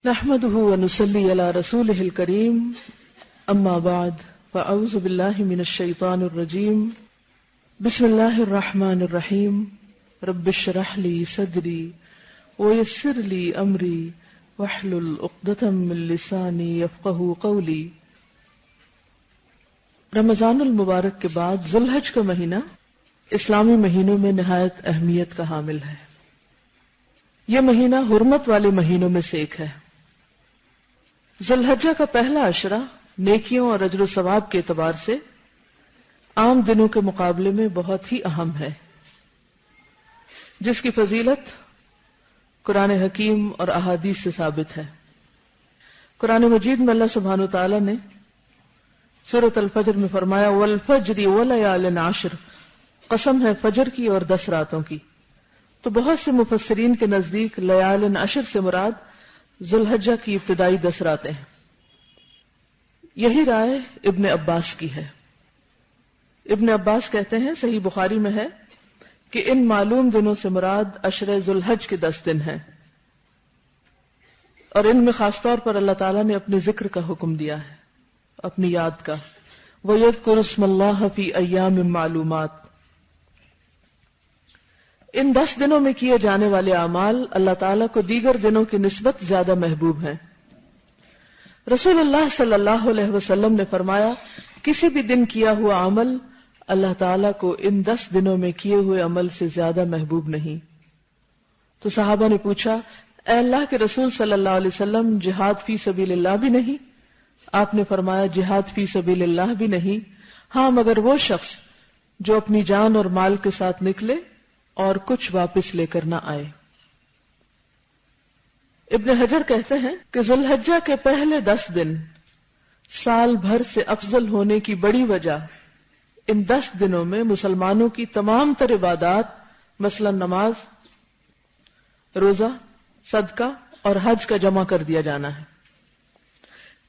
نحمده ونصلي على رسوله الكريم اما بعد فاعوذ بالله من الشيطان الرجيم بسم الله الرحمن الرحيم رب اشرح لي صدري ويسر لي امري واحلل عقدة من لساني يفقهوا قولي۔ رمضان المبارک کے بعد ذو الحج کا مہینہ اسلامی مہینوں میں نہایت اہمیت کا حامل ہے۔ یہ مہینہ حرمت والے مہینوں میں سے ایک ہے۔ ذو الحجہ کا پہلا عشرہ نیکیوں اور اجر و ثواب کے اعتبار سے عام دنوں کے مقابلے میں بہت ہی اہم ہے، جس کی فضیلت قرآن حکیم اور احادیث سے ثابت ہے۔ قرآن مجید میں اللہ سبحانہ وتعالی نے سورۃ الفجر میں فرمایا والفجر ولیال عشر، قسم ہے فجر کی اور 10 راتوں کی۔ تو بہت سے مفسرین کے نزدیک لیال عشر سے مراد ذو الحجہ کی ابتدائی 10 راتیں ہیں۔ یہی رائے ابن عباس کی ہے۔ ابن عباس کہتے ہیں، صحیح بخاری میں ہے کہ ان معلوم دنوں سے مراد عشرہ ذو الحج کے 10 دن ہیں، اور ان میں خاص طور پر اللہ تعالیٰ نے اپنے ذکر کا حکم دیا ہے، اپنی یاد کا۔ وَيَذْكُرُ اسْمَ اللَّهِ فِي أَيَّامٍ مَّعْلُومَاتٍ۔ ان 10 دنوں میں کیے جانے والے اعمال اللہ تعالیٰ کو دیگر دنوں کی نسبت زیادہ محبوب ہیں۔ رسول اللہ صلی اللہ علیہ وسلم نے فرمایا، کسی بھی دن کیا ہوا عمل اللہ تعالیٰ کو ان 10 دنوں میں کیے ہوئے عمل سے زیادہ محبوب نہیں۔ تو صحابہ نے پوچھا، اے اللہ کے رسول صلی اللہ علیہ وسلم، جہاد فی سبیل اللہ بھی نہیں؟ آپ نے فرمایا، جہاد فی سبیل اللہ بھی نہیں، ہاں مگر وہ شخص جو اپنی جان اور مال کے ساتھ نکلے اور کچھ واپس لے کر نہ آئے۔ ابن حجر کہتے ہیں کہ ذو الحجہ کے پہلے 10 دن سال بھر سے افضل ہونے کی بڑی وجہ ان 10 دنوں میں مسلمانوں کی تمام تر عبادات، مثلا نماز، روزہ، صدقہ اور حج کا جمع کر دیا جانا ہے۔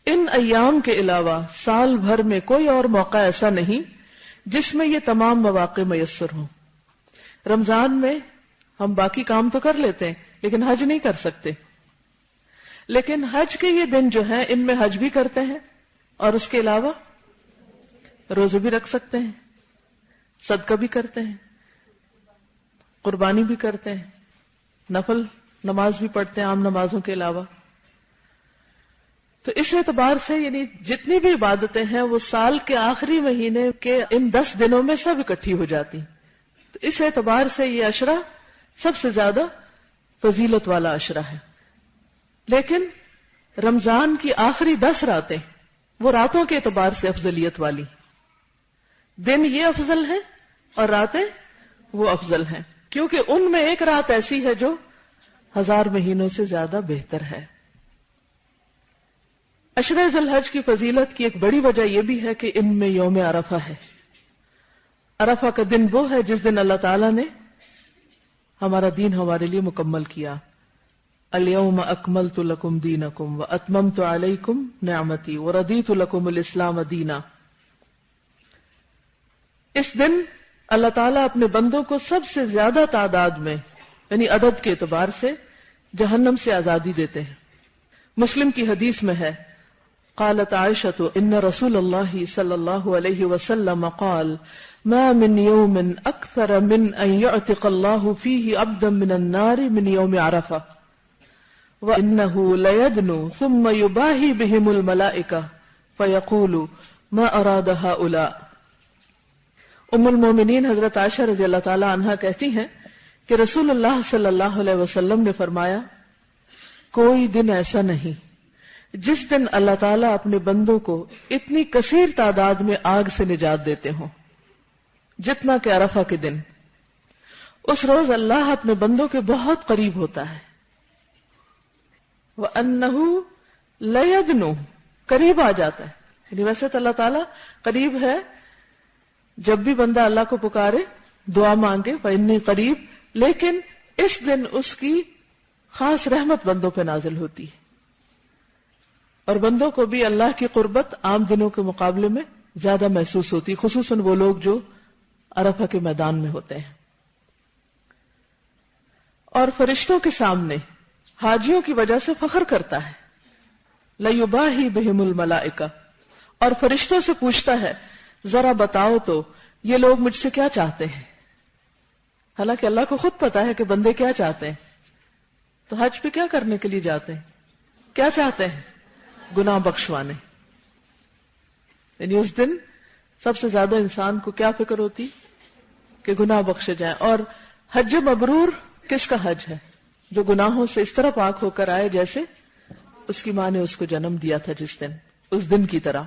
ان ایام کے علاوہ سال بھر میں کوئی اور موقع ایسا نہیں جس میں یہ تمام مواقع میسر ہوں۔ رمضان میں ہم باقی کام تو کر لیتے ہیں لیکن حج نہیں کر سکتے، لیکن حج کے یہ دن جو ہیں ان میں حج بھی کرتے ہیں، اور اس کے علاوہ روزے بھی رکھ سکتے ہیں، صدقہ بھی کرتے ہیں، قربانی بھی کرتے ہیں، نفل نماز بھی پڑھتے ہیں عام نمازوں کے علاوہ۔ تو اس اعتبار سے یعنی جتنی بھی عبادتیں ہیں وہ سال کے آخری مہینے کے ان 10 دنوں میں سب اکٹھی ہو جاتی ہیں۔ تو اس اعتبار سے یہ عشرہ سب سے زیادہ فضیلت والا عشرہ ہے۔ لیکن رمضان کی آخری 10 راتیں وہ راتوں کے اعتبار سے افضلیت والی، دن یہ افضل ہیں اور راتیں وہ افضل ہیں، کیونکہ ان میں ایک رات ایسی ہے جو 1000 مہینوں سے زیادہ بہتر ہے۔ عشرہ ذو الحج کی فضیلت کی ایک بڑی وجہ یہ بھی ہے کہ ان میں یوم عرفہ ہے۔ عرفہ کا دن وہ ہے جس دن اللہ تعالیٰ نے ہمارا دین ہمارے لیے مکمل کیا۔ الیوم اکملت لکم دینکم واتممت علیکم نعمتی ورضیت لکم الاسلام دینا۔ اس دن اللہ تعالیٰ اپنے بندوں کو سب سے زیادہ تعداد میں یعنی عدد کے اعتبار سے جہنم سے آزادی دیتے ہیں۔ مسلم کی حدیث میں ہے، قالت عائشۃ ان رسول اللہ صلی اللہ علیہ وسلم قال ما من يوم اکثر من ان يعتق اللہ فیہ عبدا من النار من یوم عرفہ وانہ لیدنو ثم یباہی بہم الملائکہ فیقول ما اراد هؤلاء۔ ام المومنین حضرت عائشہ رضی اللہ تعالی عنہا کہتی ہیں کہ رسول اللہ صلی اللہ علیہ وسلم نے فرمایا، کوئی دن ایسا نہیں جس دن اللہ تعالیٰ اپنے بندوں کو اتنی کثیر تعداد میں آگ سے نجات دیتے ہوں جتنا کہ عرفہ کے دن۔ اس روز اللہ اپنے بندوں کے بہت قریب ہوتا ہے۔ وَأَنَّهُ لَيَدْنُو، قریب آ جاتا ہے، یعنی ویسے تو اللہ تعالیٰ قریب ہے، جب بھی بندہ اللہ کو پکارے دعا مانگے فَإِنِّي قریب، لیکن اس دن اس کی خاص رحمت بندوں پہ نازل ہوتی ہے، اور بندوں کو بھی اللہ کی قربت عام دنوں کے مقابلے میں زیادہ محسوس ہوتی ہے، خصوصاً وہ لوگ جو عرفہ کے میدان میں ہوتے ہیں۔ اور فرشتوں کے سامنے حاجیوں کی وجہ سے فخر کرتا ہے لَيُبَاهِي بِهِمُ الْمَلَائِكَةُ، اور فرشتوں سے پوچھتا ہے ذرا بتاؤ تو یہ لوگ مجھ سے کیا چاہتے ہیں. حالانکہ اللہ کو خود پتا ہے کہ بندے کیا چاہتے ہیں. تو حج پہ کیا کرنے کے لیے جاتے ہیں؟ کیا چاہتے ہیں؟ گناہ بخشوانے. یعنی اس دن سب سے زیادہ انسان کو کیا فکر ہوتی کہ گناہ بخشے جائیں. اور حج مبرور کس کا حج ہے؟ جو گناہوں سے اس طرح پاک ہو کر آئے جیسے اس کی ماں نے اس کو جنم دیا تھا جس دن، اس دن کی طرح.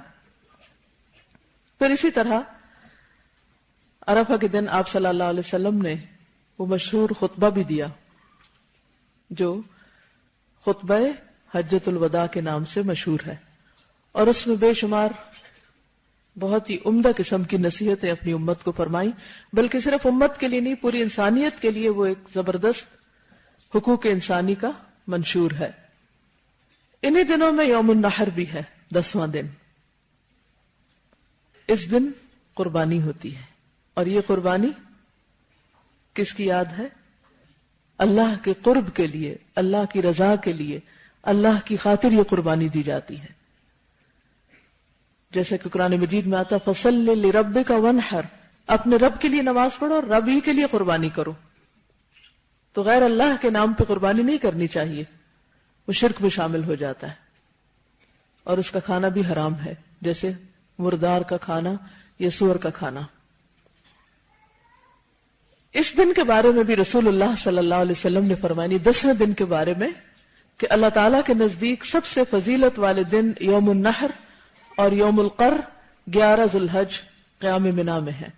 پھر اسی طرح عرفہ کے دن آپ صلی اللہ علیہ وسلم نے وہ مشہور خطبہ بھی دیا جو خطبہ حجۃ الوداع کے نام سے مشہور ہے، اور اس میں بے شمار بہت ہی عمدہ قسم کی نصیحتیں اپنی امت کو فرمائی. بلکہ صرف امت کے لیے نہیں، پوری انسانیت کے لیے وہ ایک زبردست حقوق انسانی کا منشور ہے. انہی دنوں میں یوم النحر بھی ہے، 10واں دن. اس دن قربانی ہوتی ہے، اور یہ قربانی کس کی یاد ہے؟ اللہ کے قرب کے لیے، اللہ کی رضا کے لیے، اللہ کی خاطر یہ قربانی دی جاتی ہے. جیسے کہ قرآن مجید میں آتا فَصَلِّ لِرَبِّكَ وَانْحَرْ، اپنے رب کے لیے نماز پڑھو اور رب ہی کے لیے قربانی کرو. تو غیر اللہ کے نام پہ قربانی نہیں کرنی چاہیے، وہ شرک میں شامل ہو جاتا ہے، اور اس کا کھانا بھی حرام ہے، جیسے مردار کا کھانا یا سور کا کھانا. اس دن کے بارے میں بھی رسول اللہ صلی اللہ علیہ وسلم نے فرمایا 10ویں دن کے بارے میں کہ اللہ تعالیٰ کے نزدیک سب سے فضیلت والے دن یوم النحر اور یوم القر 11 ذو الحج قیام منا میں ہے.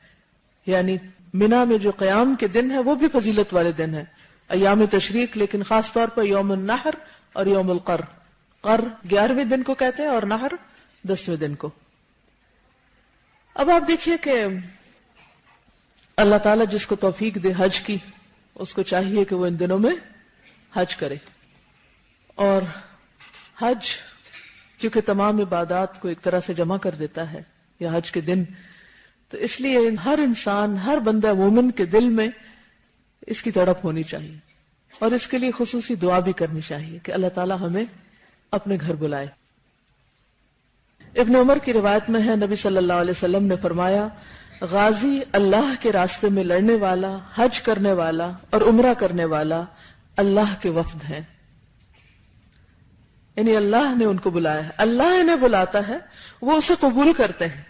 یعنی منا میں جو قیام کے دن ہے وہ بھی فضیلت والے دن ہے، ایام تشریق، لیکن خاص طور پر یوم النحر اور یوم القر. قر 11ویں دن کو کہتے ہیں اور نحر 10ویں دن کو. اب آپ دیکھیے کہ اللہ تعالیٰ جس کو توفیق دے حج کی، اس کو چاہیے کہ وہ ان دنوں میں حج کرے. اور حج کیونکہ تمام عبادات کو ایک طرح سے جمع کر دیتا ہے یا حج کے دن، تو اس لیے ہر انسان، ہر بندہ مومن کے دل میں اس کی تڑپ ہونی چاہیے، اور اس کے لیے خصوصی دعا بھی کرنی چاہیے کہ اللہ تعالیٰ ہمیں اپنے گھر بلائے. ابن عمر کی روایت میں ہے نبی صلی اللہ علیہ وسلم نے فرمایا غازی اللہ کے راستے میں لڑنے والا، حج کرنے والا اور عمرہ کرنے والا اللہ کے وفد ہیں. یعنی اللہ نے ان کو بلایا ہے، اللہ انہیں بلاتا ہے، وہ اسے قبول کرتے ہیں.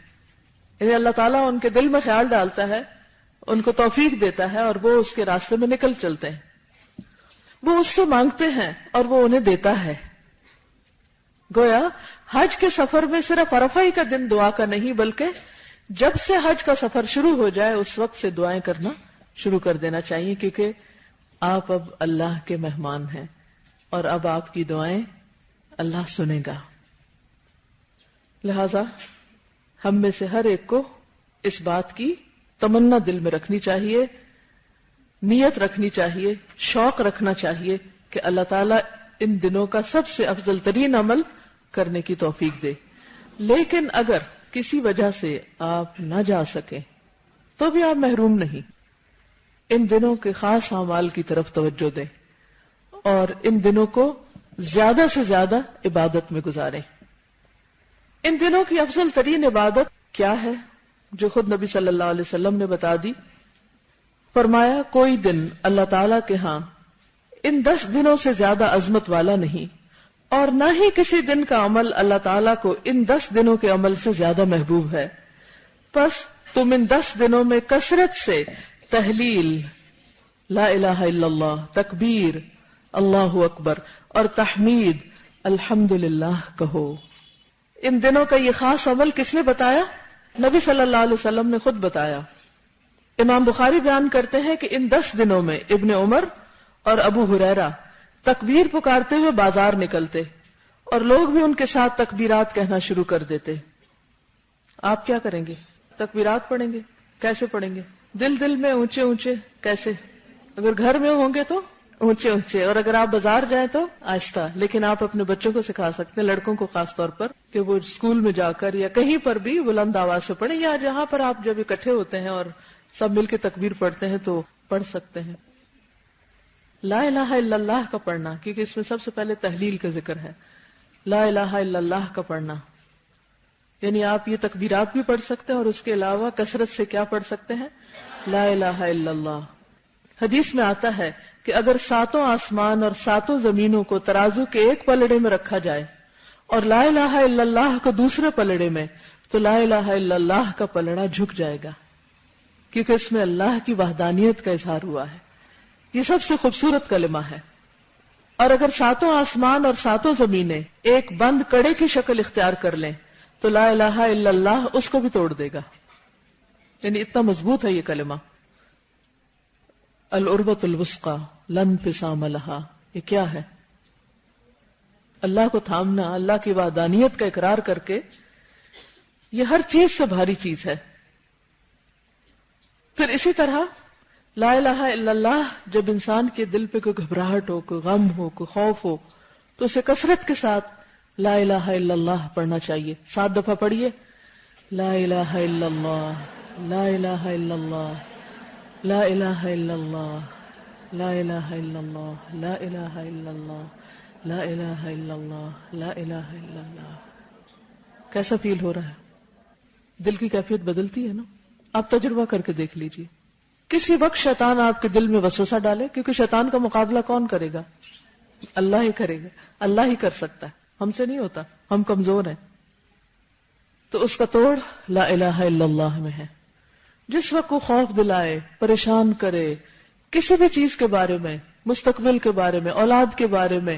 یعنی اللہ تعالیٰ ان کے دل میں خیال ڈالتا ہے، ان کو توفیق دیتا ہے، اور وہ اس کے راستے میں نکل چلتے ہیں. وہ اس سے مانگتے ہیں اور وہ انہیں دیتا ہے. گویا حج کے سفر میں صرف عرفہ ہی کا دن دعا کا نہیں، بلکہ جب سے حج کا سفر شروع ہو جائے اس وقت سے دعائیں کرنا شروع کر دینا چاہیے، کیونکہ آپ اب اللہ کے مہمان ہیں اور اب آپ کی دعائیں اللہ سنے گا. لہذا ہم میں سے ہر ایک کو اس بات کی تمنا دل میں رکھنی چاہیے، نیت رکھنی چاہیے، شوق رکھنا چاہیے کہ اللہ تعالیٰ ان دنوں کا سب سے افضل ترین عمل کرنے کی توفیق دے. لیکن اگر کسی وجہ سے آپ نہ جا سکیں تو بھی آپ محروم نہیں. ان دنوں کے خاص اعمال کی طرف توجہ دیں اور ان دنوں کو زیادہ سے زیادہ عبادت میں گزاریں. ان دنوں کی افضل ترین عبادت کیا ہے جو خود نبی صلی اللہ علیہ وسلم نے بتا دی؟ فرمایا کوئی دن اللہ تعالیٰ کے ہاں ان 10 دنوں سے زیادہ عظمت والا نہیں، اور نہ ہی کسی دن کا عمل اللہ تعالیٰ کو ان 10 دنوں کے عمل سے زیادہ محبوب ہے. پس تم ان 10 دنوں میں کثرت سے تحلیل، لا الہ الا اللہ، تکبیر، اللہ اکبر اور تحمید، الحمدللہ کہو. ان دنوں کا یہ خاص عمل کس نے بتایا؟ نبی صلی اللہ علیہ وسلم نے خود بتایا. امام بخاری بیان کرتے ہیں کہ ان 10 دنوں میں ابن عمر اور ابو ہریرہ تکبیر پکارتے ہوئے بازار نکلتے اور لوگ بھی ان کے ساتھ تکبیرات کہنا شروع کر دیتے. آپ کیا کریں گے؟ تکبیرات پڑھیں گے؟ کیسے پڑھیں گے؟ دل میں اونچے اونچے کیسے؟ اگر گھر میں ہوں گے تو اونچے اونچے، اور اگر آپ بازار جائیں تو آہستہ. لیکن آپ اپنے بچوں کو سکھا سکتے ہیں، لڑکوں کو خاص طور پر، کہ وہ اسکول میں جا کر یا کہیں پر بھی بلند آواز سے پڑھیں، یا جہاں پر آپ جب اکٹھے ہوتے ہیں اور سب مل کے تکبیر پڑھتے ہیں تو پڑھ سکتے ہیں. لا الہ الا اللہ کا پڑھنا، کیونکہ اس میں سب سے پہلے تحلیل کا ذکر ہے. لا الہ الا اللہ کا پڑھنا، یعنی آپ یہ تکبیرات بھی پڑھ سکتے ہیں اور اس کے علاوہ کثرت سے کیا پڑھ سکتے ہیں؟ لا الہ الا اللہ۔ حدیث میں آتا ہے کہ اگر 7 آسمان اور 7 زمینوں کو ترازو کے ایک پلڑے میں رکھا جائے اور لا الہ الا اللہ کو دوسرے پلڑے میں، تو لا الہ الا اللہ کا پلڑا جھک جائے گا، کیونکہ اس میں اللہ کی وحدانیت کا اظہار ہوا ہے۔ یہ سب سے خوبصورت کلمہ ہے۔ اور اگر 7 آسمان اور 7 زمینیں ایک بند کڑے کی شکل اختیار کر لیں تو لا الہ الا اللہ اس کو بھی توڑ دے گا، یعنی اتنا مضبوط ہے یہ کلمہ۔ العروۃ الوثقی لا انفصام لہا، یہ کیا ہے؟ اللہ کو تھامنا، اللہ کی وحدانیت کا اقرار کر کے، یہ ہر چیز سے بھاری چیز ہے۔ پھر اسی طرح لا الہ الا اللہ جب انسان کے دل پہ کوئی گھبراہٹ ہو، کوئی غم ہو، کوئی خوف ہو، تو اسے کثرت کے ساتھ لا الہ الا اللہ پڑھنا چاہیے۔ 7 دفعہ پڑھیے، لا الہ الا اللہ، لا الہ الا اللہ، لا الہ الا اللہ، لا الہ الا اللہ، لا الہ الا اللہ، لا الہ الا اللہ، لا الہ الا اللہ۔ کیسا فیل ہو رہا ہے؟ دل کی کیفیت بدلتی ہے نا؟ آپ تجربہ کر کے دیکھ لیجئے۔ کسی وقت شیطان آپ کے دل میں وسوسہ ڈالے، کیونکہ شیطان کا مقابلہ کون کرے گا؟ اللہ ہی کرے گا، اللہ ہی کر سکتا ہے، ہم سے نہیں ہوتا، ہم کمزور ہیں۔ تو اس کا توڑ لا الہ الا اللہ میں ہے۔ جس وقت کو خوف دلائے، پریشان کرے، کسی بھی چیز کے بارے میں، مستقبل کے بارے میں، اولاد کے بارے میں،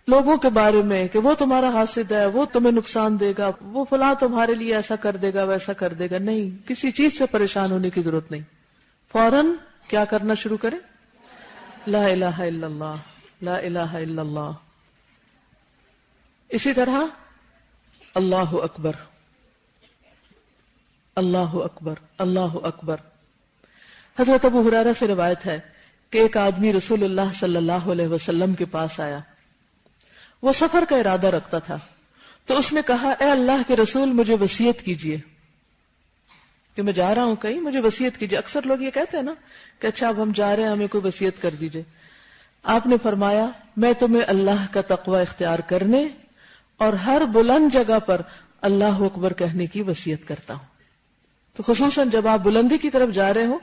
لوگوں کے بارے میں، کہ وہ تمہارا حاسد ہے، وہ تمہیں نقصان دے گا، وہ فلاں تمہارے لیے ایسا کر دے گا، ویسا کر دے گا، نہیں، کسی چیز سے پریشان ہونے کی ضرورت نہیں۔ فوراً کیا کرنا شروع کرے؟ لا الہ الا اللہ، لا الہ الا اللہ۔ اسی طرح اللہ اکبر، اللہ اکبر، اللہ اکبر۔ حضرت ابو ہریرہ سے روایت ہے کہ ایک آدمی رسول اللہ صلی اللہ علیہ وسلم کے پاس آیا، وہ سفر کا ارادہ رکھتا تھا، تو اس نے کہا، اے اللہ کے رسول، مجھے وصیت کیجئے کہ میں جا رہا ہوں کہیں، مجھے وصیت کیجئے۔ اکثر لوگ یہ کہتے ہیں نا کہ اچھا اب ہم جا رہے ہیں، ہمیں کوئی وصیت کر دیجئے۔ آپ نے فرمایا، میں تمہیں اللہ کا تقوی اختیار کرنے اور ہر بلند جگہ پر اللہ اکبر کہنے کی وصیت کرتا ہوں۔ تو خصوصاً جب آپ بلندی کی طرف جا رہے ہو،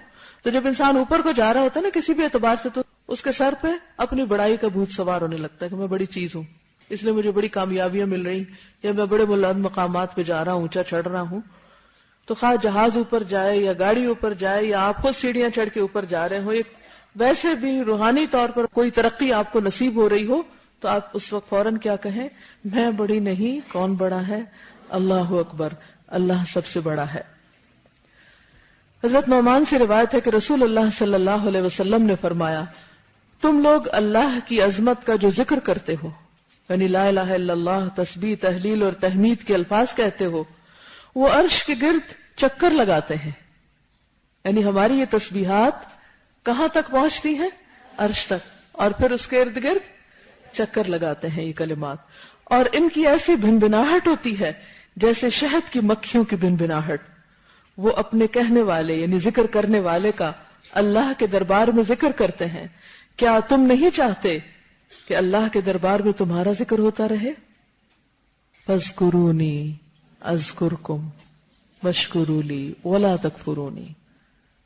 تو جب انسان اوپر کو جا رہا ہوتا ہے نا کسی بھی اعتبار سے، تو اس کے سر پہ اپنی بڑائی کا بھوت سوار ہونے لگتا ہے کہ میں بڑی چیز ہوں، اس لیے مجھے بڑی کامیابیاں مل رہی، یا میں بڑے بلند مقامات پہ جا رہا ہوں، اونچا چڑھ رہا ہوں۔ تو خواہ جہاز اوپر جائے یا گاڑی اوپر جائے یا آپ خود سیڑھیاں چڑھ کے اوپر جا رہے ہو، ایک ویسے بھی روحانی طور پر کوئی ترقی آپ کو نصیب ہو رہی ہو، تو آپ اس وقت فوراً کیا کہیں؟ میں بڑی نہیں، کون بڑا ہے؟ اللہ اکبر، اللہ سب سے بڑا ہے۔ حضرت نعمان سے روایت ہے کہ رسول اللہ صلی اللہ علیہ وسلم نے فرمایا، تم لوگ اللہ کی عظمت کا جو ذکر کرتے ہو، یعنی لا الہ الا اللہ، تسبیح، تہلیل اور تحمید کے الفاظ کہتے ہو، وہ عرش کے گرد چکر لگاتے ہیں، یعنی ہماری یہ تسبیحات کہاں تک پہنچتی ہیں؟ عرش تک، اور پھر اس کے ارد گرد چکر لگاتے ہیں یہ کلمات، اور ان کی ایسی بھنبھناہٹ ہوتی ہے جیسے شہد کی مکھیوں کی بھنبھناہٹ۔ وہ اپنے کہنے والے یعنی ذکر کرنے والے کا اللہ کے دربار میں ذکر کرتے ہیں۔ کیا تم نہیں چاہتے کہ اللہ کے دربار میں تمہارا ذکر ہوتا رہے؟ فاذکرونی اذکرکم واشکروا لی ولا تکفرونی۔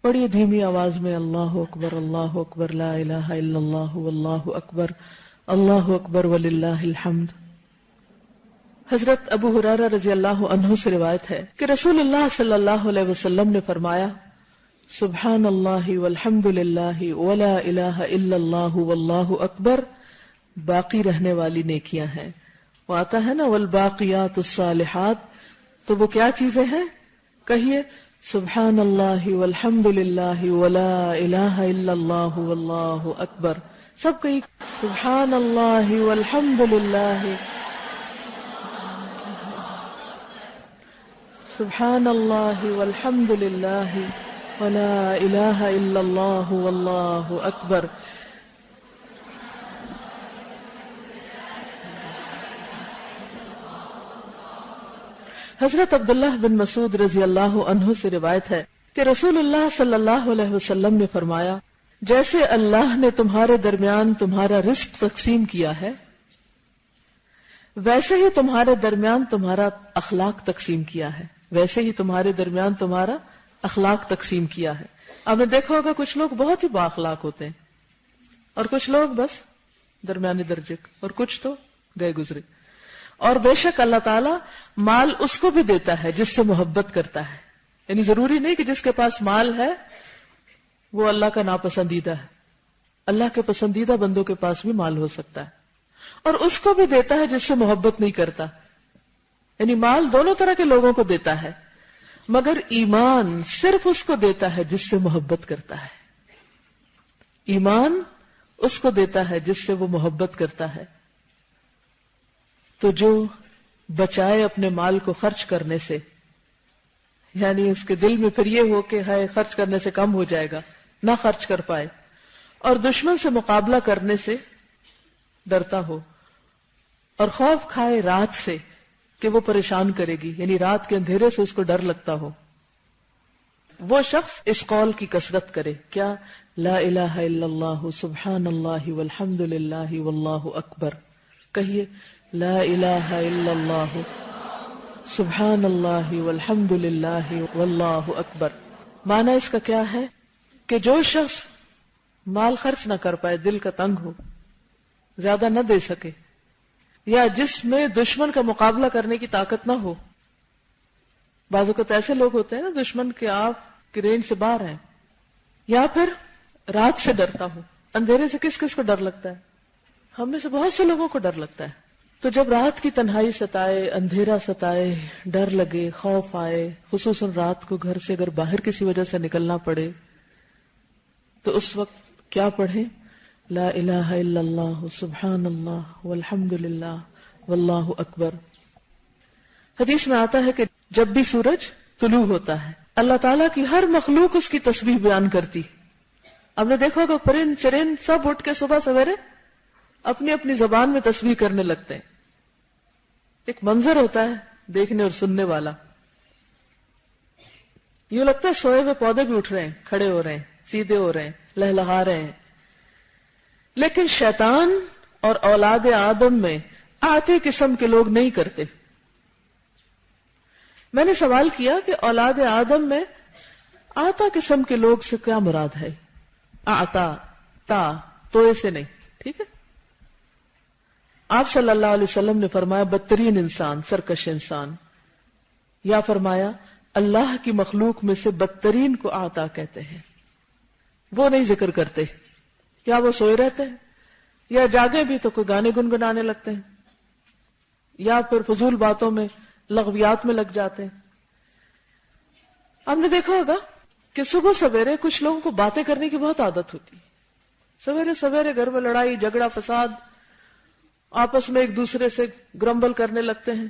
بڑی دھیمی آواز میں اللہ اکبر، اللہ اکبر، لا الہ الا اللہ، واللہ اکبر، اللہ اکبر وللہ الحمد۔ حضرت ابو ہریرہ رضی اللہ عنہ سے روایت ہے کہ رسول اللہ صلی اللہ علیہ وسلم نے فرمایا، سبحان اللہ والحمد للہ ولا الہ الا اللہ واللہ اکبر باقی رہنے والی نیکیاں ہیں۔ وہ آتا ہے نا والباقیات الصالحات، تو وہ کیا چیزیں ہیں؟ کہیے سبحان اللہ والحمد للہ ولا الہ الا اللہ واللہ اکبر۔ سب کہیں سبحان اللہ والحمد للہ، سبحان اللہ والحمد للہ ولا الہ الا اللہ واللہ اکبر۔ حضرت عبداللہ بن مسعود رضی اللہ عنہ سے روایت ہے کہ رسول اللہ صلی اللہ علیہ وسلم نے فرمایا، جیسے اللہ نے تمہارے درمیان تمہارا رزق تقسیم کیا ہے، ویسے ہی تمہارے درمیان تمہارا اخلاق تقسیم کیا ہے، ویسے ہی تمہارے درمیان تمہارا اخلاق تقسیم کیا ہے. آپ نے دیکھا ہوگا کچھ لوگ بہت ہی با اخلاق ہوتے ہیں اور کچھ لوگ بس درمیانی درجے اور کچھ تو گئے گزرے. اور بے شک اللہ تعالیٰ مال اس کو بھی دیتا ہے جس سے محبت کرتا ہے. یعنی ضروری نہیں کہ جس کے پاس مال ہے وہ اللہ کا ناپسندیدہ ہے. اللہ کے پسندیدہ بندوں کے پاس بھی مال ہو سکتا ہے. اور اس کو بھی دیتا ہے جس سے محبت نہیں کرتا. یعنی مال دونوں طرح کے لوگوں کو دیتا ہے، مگر ایمان صرف اس کو دیتا ہے جس سے محبت کرتا ہے. ایمان اس کو دیتا ہے جس سے وہ محبت کرتا ہے. تو جو بچائے اپنے مال کو خرچ کرنے سے، یعنی اس کے دل میں پھر یہ ہو کہ ہے خرچ کرنے سے کم ہو جائے گا، نہ خرچ کر پائے، اور دشمن سے مقابلہ کرنے سے ڈرتا ہو، اور خوف کھائے رات سے کہ وہ پریشان کرے گی، یعنی رات کے اندھیرے سے اس کو ڈر لگتا ہو، وہ شخص اس قول کی کثرت کرے. کیا؟ لا الہ الا اللہ سبحان اللہ والحمد للہ واللہ اکبر. کہیے لا الہ الا اللہ سبحان اللہ والحمد للہ واللہ اکبر. معنی اس کا کیا ہے کہ جو شخص مال خرچ نہ کر پائے، دل کا تنگ ہو، زیادہ نہ دے سکے، یا جس میں دشمن کا مقابلہ کرنے کی طاقت نہ ہو. بعض اوقات ایسے لوگ ہوتے ہیں نا دشمن کے آپ کی رینج سے باہر ہیں، یا پھر رات سے ڈرتا ہو. اندھیرے سے کس کس کو ڈر لگتا ہے؟ ہم میں سے بہت سے لوگوں کو ڈر لگتا ہے. تو جب رات کی تنہائی ستائے، اندھیرا ستائے، ڈر لگے، خوف آئے، خصوصاً رات کو گھر سے اگر باہر کسی وجہ سے نکلنا پڑے، تو اس وقت کیا پڑھیں؟ لا الہ الا اللہ سبحان اللہ والحمد للہ واللہ اکبر. حدیث میں آتا ہے کہ جب بھی سورج طلوع ہوتا ہے اللہ تعالیٰ کی ہر مخلوق اس کی تسبیح بیان کرتی. آپ نے دیکھا ہوگا پرند چرند سب اٹھ کے صبح سویرے اپنی اپنی زبان میں تسبیح کرنے لگتے ہیں. ایک منظر ہوتا ہے دیکھنے اور سننے والا. یوں لگتا ہے سوئے ہوئے پودے بھی اٹھ رہے ہیں، کھڑے ہو رہے ہیں، سیدھے ہو رہے ہیں، لہلہا رہے ہیں. لیکن شیطان اور اولاد آدم میں آتے قسم کے لوگ نہیں کرتے. میں نے سوال کیا کہ اولاد آدم میں آتا قسم کے لوگ سے کیا مراد ہے؟ آتا تا توئے سے نہیں، ٹھیک ہے. آپ صلی اللہ علیہ وسلم نے فرمایا بدترین انسان سرکش انسان، یا فرمایا اللہ کی مخلوق میں سے بدترین کو آتا کہتے ہیں. وہ نہیں ذکر کرتے، یا وہ سوئے رہتے ہیں، یا جاگے بھی تو کوئی گانے گنگنانے لگتے ہیں، یا پھر فضول باتوں میں لغویات میں لگ جاتے ہیں. آپ نے دیکھا ہوگا کہ صبح سویرے کچھ لوگوں کو باتیں کرنے کی بہت عادت ہوتی ہے. سویرے سویرے گھر میں لڑائی جھگڑا فساد، آپس میں ایک دوسرے سے گرمبل کرنے لگتے ہیں.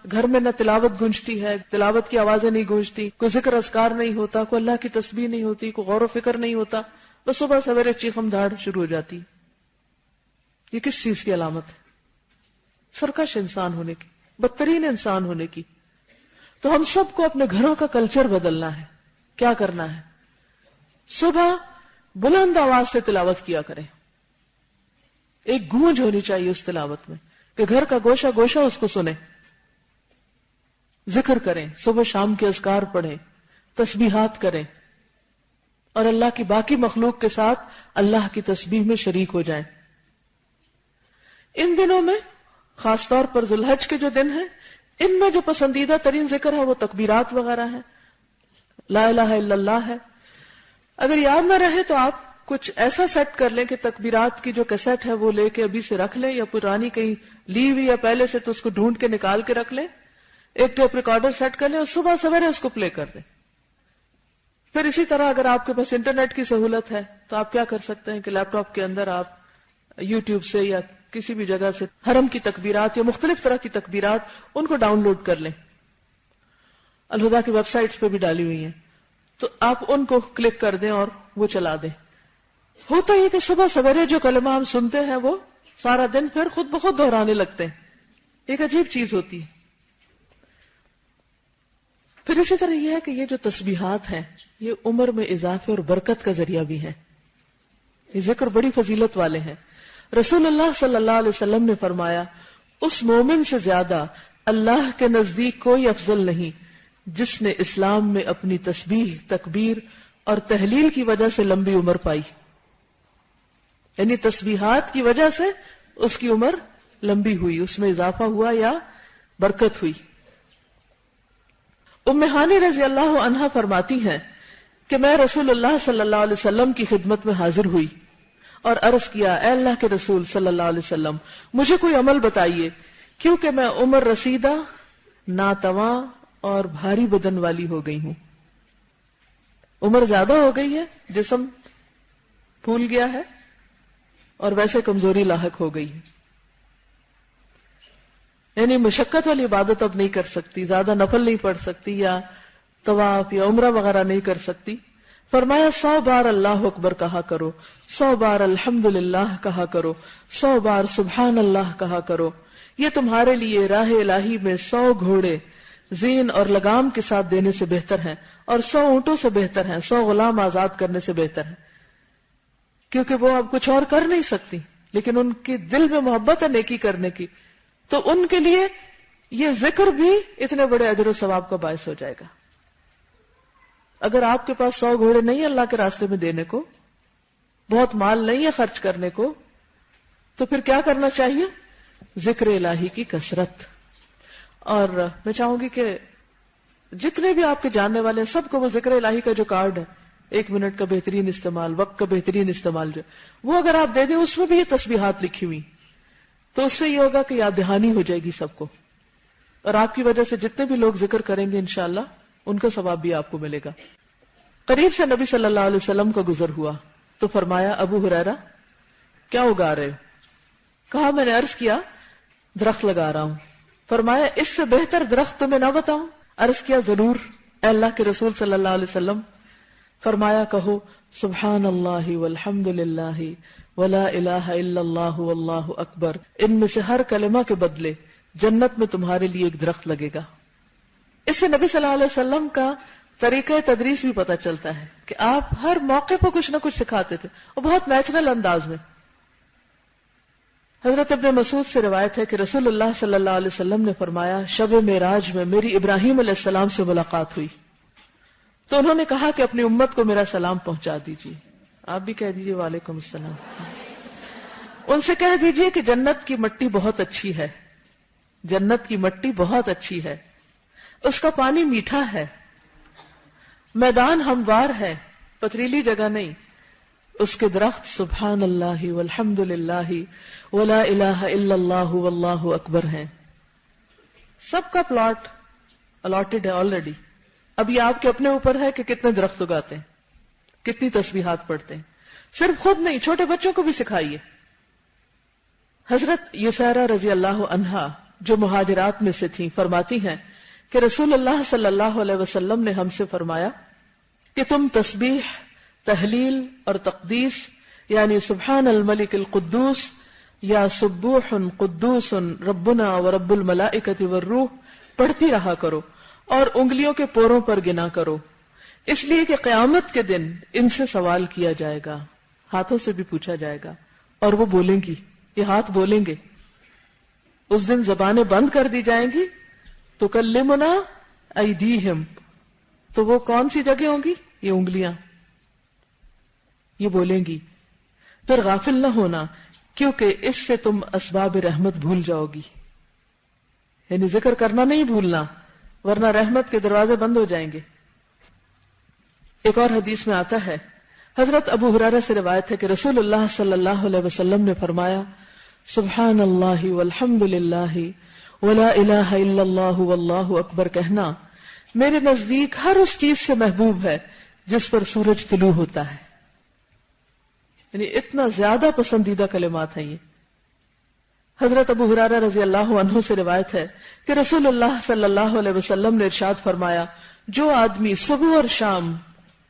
گھر میں نہ تلاوت گونجتی ہے، تلاوت کی آوازیں نہیں گونجتی، کوئی ذکر اذکار نہیں ہوتا، کوئی اللہ کی تسبیح نہیں ہوتی، کوئی غور و فکر نہیں ہوتا، بس صبح سویرے چیخم دھاڑ شروع ہو جاتی. یہ کس چیز کی علامت ہے؟ سرکش انسان ہونے کی، بدترین انسان ہونے کی. تو ہم سب کو اپنے گھروں کا کلچر بدلنا ہے. کیا کرنا ہے؟ صبح بلند آواز سے تلاوت کیا کریں. ایک گونج ہونی چاہیے اس تلاوت میں کہ گھر کا گوشہ گوشہ اس کو سنے. ذکر کریں، صبح شام کے اذکار پڑھیں، تسبیحات کریں، اور اللہ کی باقی مخلوق کے ساتھ اللہ کی تسبیح میں شریک ہو جائیں. ان دنوں میں خاص طور پر ذوالحج کے جو دن ہیں، ان میں جو پسندیدہ ترین ذکر ہے وہ تکبیرات وغیرہ ہے، لا الہ الا اللہ ہے. اگر یاد نہ رہے تو آپ کچھ ایسا سیٹ کر لیں کہ تکبیرات کی جو کیسٹ ہے وہ لے کے ابھی سے رکھ لیں، یا پرانی کہیں لی ہوئی یا پہلے سے تو اس کو ڈھونڈ کے نکال کے رکھ لیں. ایک ٹیپ ریکارڈر سیٹ کر لیں اور صبح سویرے اس کو پلے کر دیں. پھر اسی طرح اگر آپ کے پاس انٹرنیٹ کی سہولت ہے تو آپ کیا کر سکتے ہیں کہ لیپ ٹاپ کے اندر آپ یوٹیوب سے یا کسی بھی جگہ سے حرم کی تکبیرات یا مختلف طرح کی تکبیرات ان کو ڈاؤن لوڈ کر لیں. الہدا کی ویب سائٹس پہ بھی ڈالی ہوئی ہیں، تو آپ ان کو کلک کر دیں اور وہ چلا دیں. ہوتا یہ کہ صبح سویرے جو کلمہ ہم سنتے ہیں وہ سارا دن پھر خود بخود دہرانے لگتے ہیں. ایک عجیب چیز ہوتی ہے. پھر اسی طرح یہ ہے کہ یہ جو تسبیحات ہیں یہ عمر میں اضافے اور برکت کا ذریعہ بھی ہیں. یہ ذکر بڑی فضیلت والے ہیں. رسول اللہ صلی اللہ علیہ وسلم نے فرمایا اس مومن سے زیادہ اللہ کے نزدیک کوئی افضل نہیں جس نے اسلام میں اپنی تسبیح، تکبیر اور تحلیل کی وجہ سے لمبی عمر پائی. یعنی تسبیحات کی وجہ سے اس کی عمر لمبی ہوئی، اس میں اضافہ ہوا یا برکت ہوئی. ام ہانی رضی اللہ عنہا فرماتی ہیں کہ میں رسول اللہ صلی اللہ علیہ وسلم کی خدمت میں حاضر ہوئی اور عرض کیا، اے اللہ کے رسول صلی اللہ علیہ وسلم، مجھے کوئی عمل بتائیے کیونکہ میں عمر رسیدہ، ناتواں اور بھاری بدن والی ہو گئی ہوں. عمر زیادہ ہو گئی ہے، جسم پھول گیا ہے اور ویسے کمزوری لاحق ہو گئی ہے. یعنی مشقت والی عبادت اب نہیں کر سکتی، زیادہ نفل نہیں پڑھ سکتی یا طواف یا عمرہ وغیرہ نہیں کر سکتی. فرمایا 100 بار اللہ اکبر کہا کرو، 100 بار الحمدللہ کہا کرو، 100 بار سبحان اللہ کہا کرو. یہ تمہارے لیے راہ الہی میں 100 گھوڑے زین اور لگام کے ساتھ دینے سے بہتر ہیں اور 100 اونٹوں سے بہتر ہیں، 100 غلام آزاد کرنے سے بہتر ہیں. کیونکہ وہ اب کچھ اور کر نہیں سکتی، لیکن ان کے دل میں محبت ہے نیکی کرنے کی، تو ان کے لیے یہ ذکر بھی اتنے بڑے اجر و ثواب کا باعث ہو جائے گا. اگر آپ کے پاس 100 گھوڑے نہیں اللہ کے راستے میں دینے کو، بہت مال نہیں ہے خرچ کرنے کو، تو پھر کیا کرنا چاہیے؟ ذکر الہی کی کثرت. اور میں چاہوں گی کہ جتنے بھی آپ کے جاننے والے ہیں سب کو وہ ذکر الہی کا جو کارڈ ہے، 1 منٹ کا بہترین استعمال، وقت کا بہترین استعمال، جو وہ اگر آپ دے دیں، اس میں بھی یہ تسبیحات لکھی ہوئی، تو اس سے یہ ہوگا کہ یاد دہانی ہو جائے گی سب کو، اور آپ کی وجہ سے جتنے بھی لوگ ذکر کریں گے انشاءاللہ ان کا ثواب بھی آپ کو ملے گا. قریب سے نبی صلی اللہ علیہ وسلم کا گزر ہوا تو فرمایا، ابو ہریرہ کیا اگا رہے ہو؟ کہا میں نے عرض کیا درخت لگا رہا ہوں. فرمایا اس سے بہتر درخت تمہیں نہ بتاؤں؟ عرض کیا ضرور اے اللہ کے رسول صلی اللہ علیہ وسلم. فرمایا کہو سبحان اللہ والحمد للہ ولا الہ الا اللہ واللہ اکبر. ان میں سے ہر کلمہ کے بدلے جنت میں تمہارے لیے ایک درخت لگے گا. اس سے نبی صلی اللہ علیہ وسلم کا طریقہ تدریس بھی پتہ چلتا ہے کہ آپ ہر موقع پر کچھ نہ کچھ سکھاتے تھے اور بہت نیچرل انداز میں. حضرت ابن مسعود سے روایت ہے کہ رسول اللہ صلی اللہ علیہ وسلم نے فرمایا، شب معراج میں میری ابراہیم علیہ السلام سے ملاقات ہوئی تو انہوں نے کہا کہ اپنی امت کو میرا سلام پہنچا دیجیے. آپ بھی کہہ دیجیے وعلیکم السلام. ان سے کہہ دیجیے کہ جنت کی مٹی بہت اچھی ہے، جنت کی مٹی بہت اچھی ہے، اس کا پانی میٹھا ہے، میدان ہموار ہے، پتھریلی جگہ نہیں، اس کے درخت سبحان اللہ والحمد للہ ولا الہ الا اللہ واللہ اکبر ہیں. سب کا پلاٹ الاٹڈ ہے آلریڈی. اب یہ آپ کے اپنے اوپر ہے کہ کتنے درخت اگاتے ہیں، کتنی تسبیحات پڑھتے ہیں. صرف خود نہیں، چھوٹے بچوں کو بھی سکھائیے. حضرت یسارہ رضی اللہ عنہا جو مہاجرات میں سے تھیں فرماتی ہیں کہ رسول اللہ صلی اللہ علیہ وسلم نے ہم سے فرمایا کہ تم تسبیح، تحلیل اور تقدیس یعنی سبحان الملک القدوس یا سبوح قدوس ربنا ورب الملائکۃ والروح پڑھتی رہا کرو اور انگلیوں کے پوروں پر گنا کرو، اس لیے کہ قیامت کے دن ان سے سوال کیا جائے گا، ہاتھوں سے بھی پوچھا جائے گا اور وہ بولیں گی، یہ ہاتھ بولیں گے. اس دن زبانیں بند کر دی جائیں گی. تکلمنا ایدیہم، تو وہ کون سی جگہ ہوں گی؟ یہ انگلیاں، یہ بولیں گی. پھر غافل نہ ہونا کیونکہ اس سے تم اسباب رحمت بھول جاؤ گی، یعنی ذکر کرنا نہیں بھولنا ورنہ رحمت کے دروازے بند ہو جائیں گے. ایک اور حدیث میں آتا ہے، حضرت ابو ہریرہ سے روایت ہے کہ رسول اللہ صلی اللہ علیہ وسلم نے فرمایا، سبحان اللہ والحمد للہ ولا الہ الا اللہ واللہ اکبر کہنا میرے نزدیک ہر اس چیز سے محبوب ہے جس پر سورج طلوع ہوتا ہے. یعنی اتنا زیادہ پسندیدہ کلمات ہیں یہ. حضرت ابو ہریرہ رضی اللہ عنہ سے روایت ہے کہ رسول اللہ صلی اللہ علیہ وسلم نے ارشاد فرمایا، جو آدمی صبح اور شام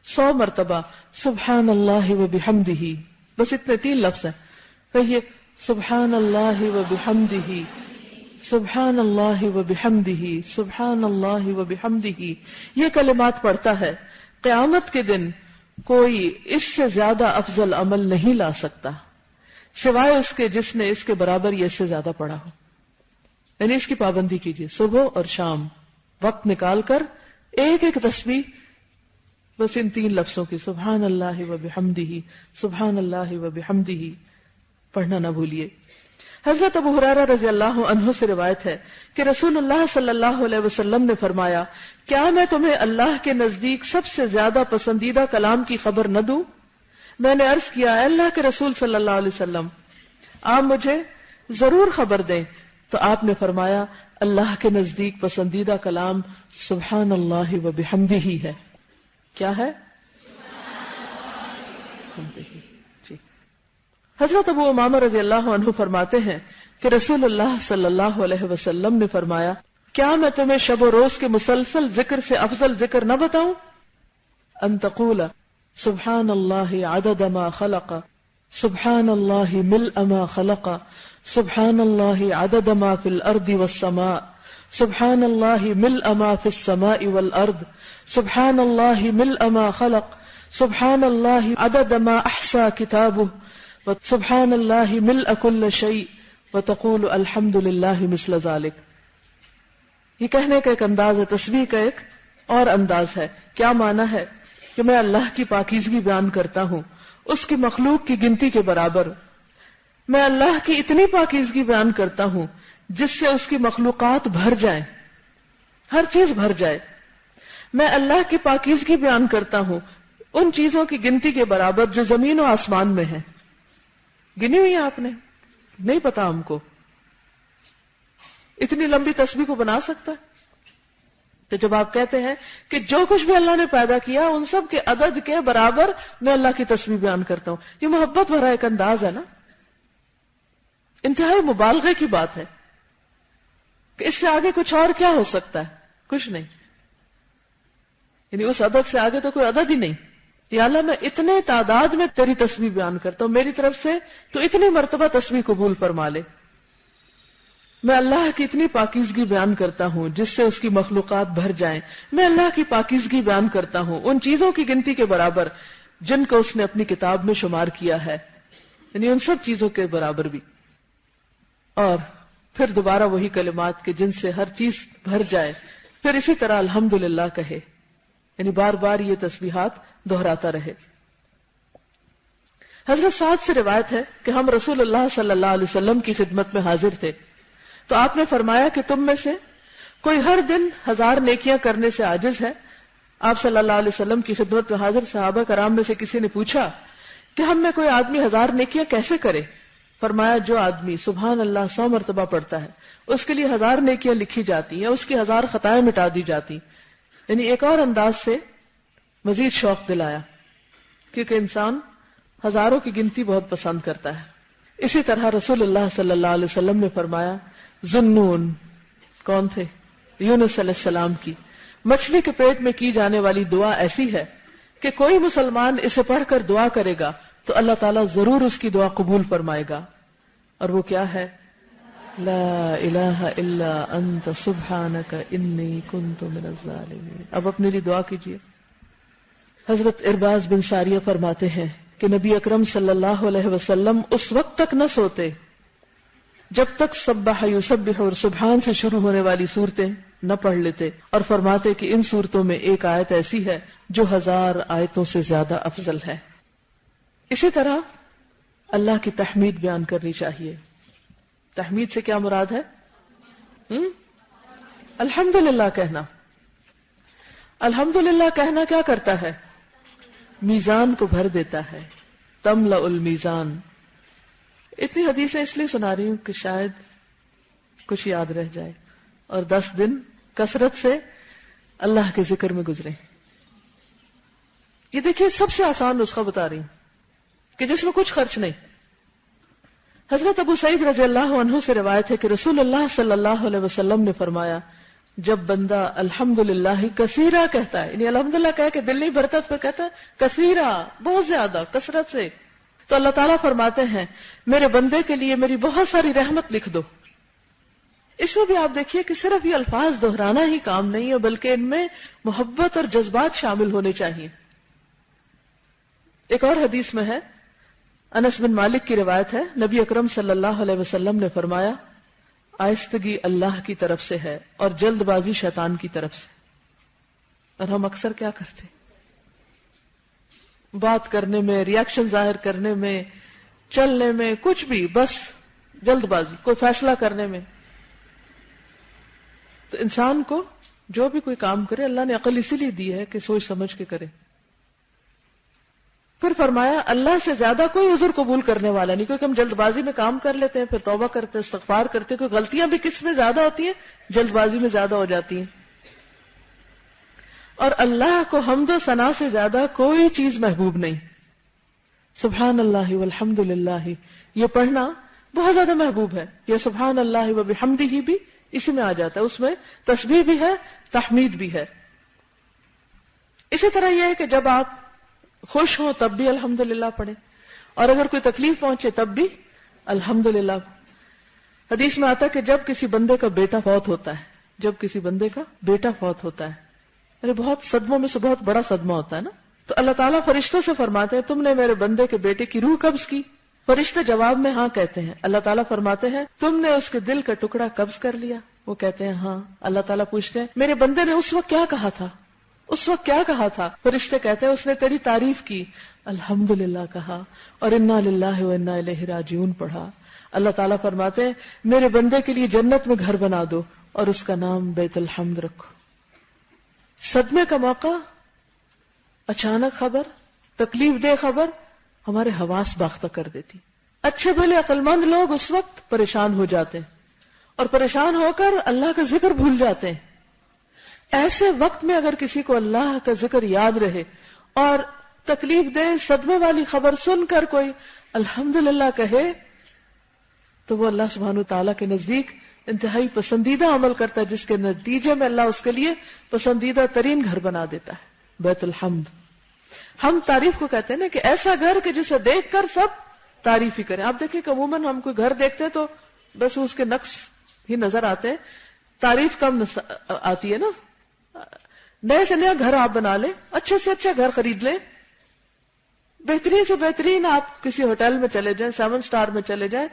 100 مرتبہ سبحان اللہ وبحمدہ، بس اتنے 3 لفظ ہیں، کہیے سبحان اللہ وبحمدہ سبحان اللہ وبحمدہ سبحان اللہ وبحمدہ، یہ کلمات پڑھتا ہے، قیامت کے دن کوئی اس سے زیادہ افضل عمل نہیں لا سکتا سوائے اس کے جس نے اس کے برابر یا اس سے زیادہ پڑھا ہو. یعنی اس کی پابندی کیجیے، صبح اور شام وقت نکال کر ایک ایک تسبیح بس ان 3 لفظوں کی، سبحان اللہ و بحمدہ، سبحان اللہ و بحمدہ، پڑھنا نہ بھولیے۔ حضرت ابو ہریرہ رضی اللہ عنہ سے روایت ہے کہ رسول اللہ صلی اللہ علیہ وسلم نے فرمایا، کیا میں تمہیں اللہ کے نزدیک سب سے زیادہ پسندیدہ کلام کی خبر نہ دوں؟ میں نے عرض کیا، اے اللہ کے رسول صلی اللہ علیہ وسلم، آپ مجھے ضرور خبر دیں۔ تو آپ نے فرمایا، اللہ کے نزدیک پسندیدہ کلام سبحان اللہ و بحمدہ ہی ہے۔ کیا ہے؟ جی۔ حضرت ابو امامہ رضی اللہ عنہ فرماتے ہیں کہ رسول اللہ صلی اللہ علیہ وسلم نے فرمایا، کیا میں تمہیں شب و روز کے مسلسل ذکر سے افضل ذکر نہ بتاؤں؟ ان تقول سبحان اللہ عدد ما خلق، سبحان اللہ ملء ما خلق، سبحان اللہ عدد ما فی الارض والسماء، سبحان اللہ ملء ما فی السماء والارض، سبحان اللہ ملء ما خلق، سبحان اللہ عدد ما احصى کتابہ، سبحان اللہ ملء کل شیء، وتقول الحمد للہ مثل ذلک۔ یہ کہنے کا ایک انداز ہے، تسبیح کا ایک اور انداز ہے۔ کیا معنی ہے کہ میں اللہ کی پاکیزگی بیان کرتا ہوں اس کی مخلوق کی گنتی کے برابر، میں اللہ کی اتنی پاکیزگی بیان کرتا ہوں جس سے اس کی مخلوقات بھر جائیں، ہر چیز بھر جائے۔ میں اللہ کی پاکیزگی بیان کرتا ہوں ان چیزوں کی گنتی کے برابر جو زمین و آسمان میں ہیں۔ گنی ہوئی ہے آپ نے؟ نہیں پتا ہم کو۔ اتنی لمبی تسبیح کو بنا سکتا ہے؟ تو جب آپ کہتے ہیں کہ جو کچھ بھی اللہ نے پیدا کیا ان سب کے عدد کے برابر میں اللہ کی تسبیح بیان کرتا ہوں، یہ محبت بھرا ایک انداز ہے نا، انتہائی مبالغے کی بات ہے کہ اس سے آگے کچھ اور کیا ہو سکتا ہے؟ کچھ نہیں، یعنی اس عدد سے آگے تو کوئی عدد ہی نہیں۔ یا اللہ میں اتنے تعداد میں تیری تسبیح بیان کرتا ہوں، میری طرف سے تو اتنی مرتبہ تسبیح قبول فرما لے۔ میں اللہ کی اتنی پاکیزگی بیان کرتا ہوں جس سے اس کی مخلوقات بھر جائیں۔ میں اللہ کی پاکیزگی بیان کرتا ہوں ان چیزوں کی گنتی کے برابر جن کو اس نے اپنی کتاب میں شمار کیا ہے، یعنی ان سب چیزوں کے برابر بھی۔ اور پھر دوبارہ وہی کلمات کہ جن سے ہر چیز بھر جائے، پھر اسی طرح الحمدللہ کہے، یعنی بار بار یہ تسبیحات دہراتا رہے۔ حضرت سعد سے روایت ہے کہ ہم رسول اللہ صلی اللہ علیہ وسلم کی خدمت میں حاضر تھے، تو آپ نے فرمایا کہ تم میں سے کوئی ہر دن 1000 نیکیاں کرنے سے عاجز ہے؟ آپ صلی اللہ علیہ وسلم کی خدمت میں حاضر صحابہ کرام میں سے کسی نے پوچھا کہ ہم میں کوئی آدمی 1000 نیکیاں کیسے کرے؟ فرمایا جو آدمی سبحان اللہ 100 مرتبہ پڑھتا ہے اس کے لیے 1000 نیکیاں لکھی جاتی ہیں، اس کی 1000 خطائیں مٹا دی جاتی۔ یعنی ایک اور انداز سے مزید شوق دلایا، کیونکہ انسان ہزاروں کی گنتی بہت پسند کرتا ہے۔ اسی طرح رسول اللہ صلی اللہ علیہ وسلم نے فرمایا، ذُنُّون کون تھے؟ یونس علیہ السلام کی مچھلی کے پیٹ میں کی جانے والی دعا ایسی ہے کہ کوئی مسلمان اسے پڑھ کر دعا کرے گا تو اللہ تعالیٰ ضرور اس کی دعا قبول فرمائے گا، اور وہ کیا ہے؟ لا الہ الا انت سبحانک انی کنت من الظالمین۔ اب اپنے لیے دعا کیجیے۔ حضرت ارباز بن ساریہ فرماتے ہیں کہ نبی اکرم صلی اللہ علیہ وسلم اس وقت تک نہ سوتے جب تک سبح یسبح اور سبحان سے شروع ہونے والی صورتیں نہ پڑھ لیتے، اور فرماتے کہ ان صورتوں میں ایک آیت ایسی ہے جو 1000 آیتوں سے زیادہ افضل ہے۔ اسی طرح اللہ کی تحمید بیان کرنی چاہیے۔ تحمید سے کیا مراد ہے؟ الحمدللہ کہنا۔ الحمدللہ کہنا کیا کرتا ہے؟ میزان کو بھر دیتا ہے، تملأ المیزان۔ اتنی حدیثیں اس لیے سنا رہی ہوں کہ شاید کچھ یاد رہ جائے اور 10 دن کثرت سے اللہ کے ذکر میں گزرے۔ یہ دیکھیے سب سے آسان نسخہ بتا رہی ہوں کہ جس میں کچھ خرچ نہیں۔ حضرت ابو سعید رضی اللہ عنہ سے روایت ہے کہ رسول اللہ صلی اللہ علیہ وسلم نے فرمایا، جب بندہ الحمدللہ کثیرہ کہتا ہے، یعنی الحمدللہ کہہ کے دل نہیں بھرتا تو کہتا ہے کثیرہ، بہت زیادہ، کثرت سے، تو اللہ تعالیٰ فرماتے ہیں میرے بندے کے لیے میری بہت ساری رحمت لکھ دو۔ اس میں بھی آپ دیکھیے کہ صرف یہ الفاظ دہرانا ہی کام نہیں ہے، بلکہ ان میں محبت اور جذبات شامل ہونے چاہیے۔ ایک اور حدیث میں ہے، انس بن مالک کی روایت ہے، نبی اکرم صلی اللہ علیہ وسلم نے فرمایا، آہستگی اللہ کی طرف سے ہے اور جلد بازی شیطان کی طرف سے. اور ہم اکثر کیا کرتے؟ بات کرنے میں، ری ایکشن ظاہر کرنے میں، چلنے میں، کچھ بھی بس جلد بازی، کوئی فیصلہ کرنے میں. تو انسان کو جو بھی کوئی کام کرے اللہ نے عقل اسی لیے دی ہے کہ سوچ سمجھ کے کرے. پھر فرمایا اللہ سے زیادہ کوئی عذر قبول کرنے والا نہیں، کیونکہ ہم جلد بازی میں کام کر لیتے ہیں، پھر توبہ کرتے ہیں، استغفار کرتے ہیں. کوئی غلطیاں بھی کس میں زیادہ ہوتی ہیں؟ جلد بازی میں زیادہ ہو جاتی ہیں. اور اللہ کو حمد و ثنا سے زیادہ کوئی چیز محبوب نہیں. سبحان اللہ والحمد للہ یہ پڑھنا بہت زیادہ محبوب ہے. یہ سبحان اللہ وبحمدہ بھی اسی میں آ جاتا ہے، اس میں تسبیح بھی ہے، تحمید بھی ہے. اسی طرح یہ ہے کہ جب آپ خوش ہوں تب بھی الحمدللہ پڑھیں، اور اگر کوئی تکلیف پہنچے تب بھی الحمدللہ. حدیث میں آتا ہے کہ جب کسی بندے کا بیٹا فوت ہوتا ہے، جب کسی بندے کا بیٹا فوت ہوتا ہے، یعنی بہت صدموں میں سے بہت بڑا صدمہ ہوتا ہے نا، تو اللہ تعالیٰ فرشتوں سے فرماتے ہیں تم نے میرے بندے کے بیٹے کی روح قبض کی؟ فرشتے جواب میں ہاں کہتے ہیں. اللہ تعالیٰ فرماتے ہیں تم نے اس کے دل کا ٹکڑا قبض کر لیا؟ وہ کہتے ہیں ہاں. اللہ تعالیٰ پوچھتے ہیں میرے بندے نے اس وقت کیا کہا تھا؟ اس وقت کیا کہا تھا؟ فرشتے کہتے ہیں اس نے تیری تعریف کی، الحمدللہ کہا اور انا للہ و انا الیہ راجعون پڑھا. اللہ تعالیٰ فرماتے ہیں میرے بندے کے لیے جنت میں گھر بنا دو اور اس کا نام بیت الحمد رکھو. صدمے کا موقع، اچانک خبر، تکلیف دہ خبر ہمارے حواس باختہ کر دیتی. اچھے بھلے عقل مند لوگ اس وقت پریشان ہو جاتے ہیں اور پریشان ہو کر اللہ کا ذکر بھول جاتے ہیں. ایسے وقت میں اگر کسی کو اللہ کا ذکر یاد رہے اور تکلیف دہ صدمے والی خبر سن کر کوئی الحمدللہ کہے تو وہ اللہ سبحانہ وتعالیٰ کے نزدیک انتہائی پسندیدہ عمل کرتا ہے، جس کے نتیجے میں اللہ اس کے لیے پسندیدہ ترین گھر بنا دیتا ہے، بیت الحمد. ہم تعریف کو کہتے ہیں نا کہ ایسا گھر کہ جسے دیکھ کر سب تعریف ہی کریں. آپ دیکھیں کہ عموماً ہم کوئی گھر دیکھتے ہیں تو بس اس کے نقص ہی نظر آتے ہیں، تعریف کم آتی ہے نا. نئے سے نیا گھر آپ بنا لیں، اچھے سے اچھا گھر خرید لیں، بہترین سے بہترین آپ کسی ہوٹل میں چلے جائیں، 7 اسٹار میں چلے جائیں،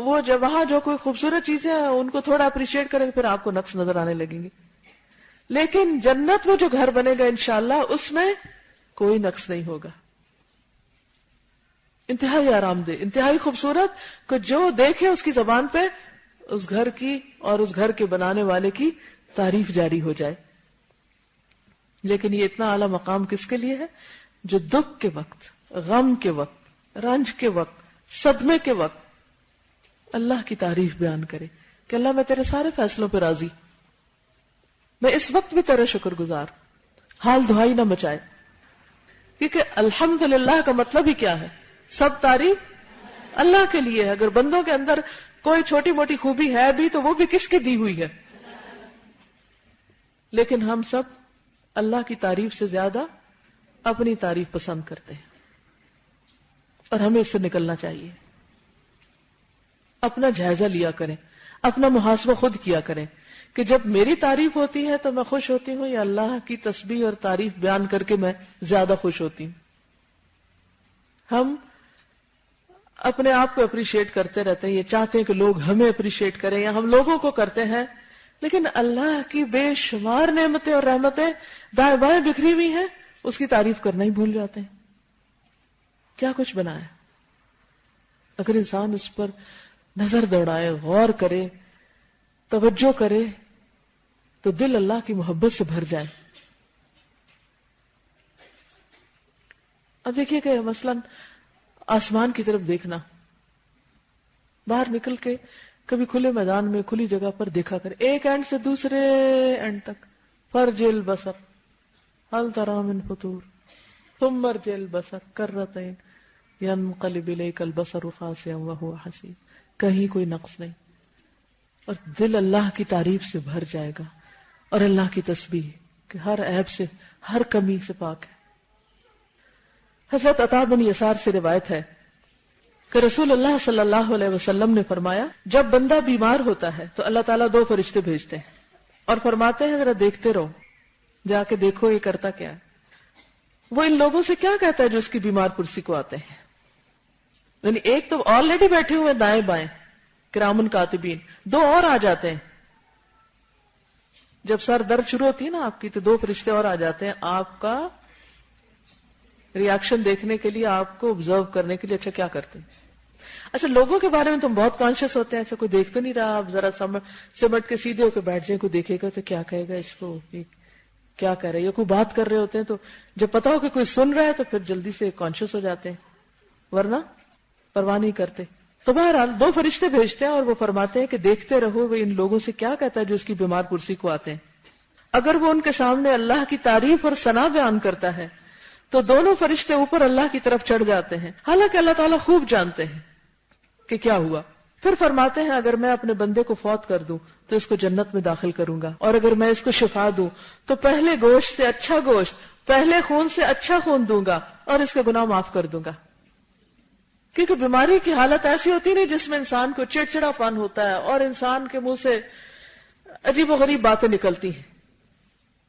وہ جب وہاں جو کوئی خوبصورت چیزیں ہیں ان کو تھوڑا اپریشیٹ کریں پھر آپ کو نقص نظر آنے لگیں گے. لیکن جنت میں جو گھر بنے گا انشاءاللہ اس میں کوئی نقص نہیں ہوگا. انتہائی آرام دہ، انتہائی خوبصورت، کہ جو دیکھے اس کی زبان پہ اس گھر کی اور اس گھر کے بنانے والے کی تعریف جاری ہو جائے. لیکن یہ اتنا اعلیٰ مقام کس کے لیے ہے؟ جو دکھ کے وقت، غم کے وقت، رنج کے وقت، صدمے کے وقت اللہ کی تعریف بیان کرے کہ اللہ میں تیرے سارے فیصلوں پہ راضی، میں اس وقت بھی تیرا شکر گزار. حال دہائی نہ مچائے، کیونکہ الحمدللہ کا مطلب ہی کیا ہے؟ سب تعریف اللہ کے لیے ہے. اگر بندوں کے اندر کوئی چھوٹی موٹی خوبی ہے بھی تو وہ بھی کس کی دی ہوئی ہے؟ لیکن ہم سب اللہ کی تعریف سے زیادہ اپنی تعریف پسند کرتے ہیں اور ہمیں اس سے نکلنا چاہیے. اپنا جائزہ لیا کریں، اپنا محاسبہ خود کیا کریں کہ جب میری تعریف ہوتی ہے تو میں خوش ہوتی ہوں یا اللہ کی تسبیح اور تعریف بیان کر کے میں زیادہ خوش ہوتی ہوں. ہم اپنے آپ کو اپریشیٹ کرتے رہتے ہیں، یہ چاہتے ہیں کہ لوگ ہمیں اپریشیٹ کریں یا ہم لوگوں کو کرتے ہیں، لیکن اللہ کی بے شمار نعمتیں اور رحمتیں دائیں بائیں بکھری ہوئی ہیں، اس کی تعریف کرنا ہی بھول جاتے ہیں. کیا کچھ بنایا. اگر انسان اس پر نظر دوڑائے، غور کرے، توجہ کرے تو دل اللہ کی محبت سے بھر جائے. اب دیکھیے کہ مثلاً آسمان کی طرف دیکھنا، باہر نکل کے کبھی کھلے میدان میں کھلی جگہ پر دیکھا کرے، ایک اینڈ سے دوسرے اینڈ تک. فرج البصر هل ترى من فطور ثم ارجع البصر كرتين ينقلب اليك البصر خاسئا وهو حسير. کہیں کوئی نقص نہیں اور دل اللہ کی تعریف سے بھر جائے گا اور اللہ کی تسبیح کہ ہر عیب سے، ہر کمی سے پاک ہے. حضرت عطا بن یسار سے روایت ہے کہ رسول اللہ صلی اللہ علیہ وسلم نے فرمایا جب بندہ بیمار ہوتا ہے تو اللہ تعالیٰ 2 فرشتے بھیجتے ہیں اور فرماتے ہیں ذرا دیکھتے رہو، جا کے دیکھو یہ کرتا کیا ہے. وہ ان لوگوں سے کیا کہتا ہے جو اس کی بیمار پرسی کو آتے ہیں. یعنی ایک تو آلریڈی بیٹھے ہوئے دائیں بائیں کرامن کاتبین، 2 اور آ جاتے ہیں. جب سر درد شروع ہوتی ہے نا آپ کی تو 2 فرشتے اور آ جاتے ہیں آپ کا ری ایکشن دیکھنے کے لیے، آپ کو آبزرو کرنے کے لیے. اچھا کیا کرتے ہیں؟ اچھا لوگوں کے بارے میں تم بہت کانشیس ہوتے ہیں. اچھا کوئی دیکھ تو نہیں رہا، آپ ذرا سمٹ کے سیدھے ہو کے بیٹھ جائیں، کوئی دیکھے گا تو کیا کہے گا اس کو، کیا کہہ رہے ہیں. یا کوئی بات کر رہے ہوتے ہیں تو جب پتا ہو کہ کوئی سن رہا ہے تو پھر جلدی سے کانشیس ہو جاتے ہیں، ورنہ پرواہ نہیں کرتے. تو بہرحال 2 فرشتے بھیجتے ہیں اور وہ فرماتے ہیں کہ دیکھتے رہو وہ ان لوگوں سے کیا کہتا ہے جو اس کی بیمار پرسی کو آتے ہیں. اگر وہ ان کے سامنے اللہ کی تعریف اور ثنا بیان کرتا ہے تو دونوں فرشتے اوپر اللہ کی طرف چڑھ جاتے ہیں، حالانکہ اللہ تعالیٰ خوب جانتے ہیں کہ کیا ہوا. پھر فرماتے ہیں اگر میں اپنے بندے کو فوت کر دوں تو اس کو جنت میں داخل کروں گا، اور اگر میں اس کو شفا دوں تو پہلے گوشت سے اچھا گوشت، پہلے خون سے اچھا خون دوں گا اور اس کے گناہ معاف کر دوں گا. کیونکہ بیماری کی حالت ایسی ہوتی نہیں جس میں انسان کو چڑچڑا پن ہوتا ہے اور انسان کے منہ سے عجیب و غریب باتیں نکلتی ہیں.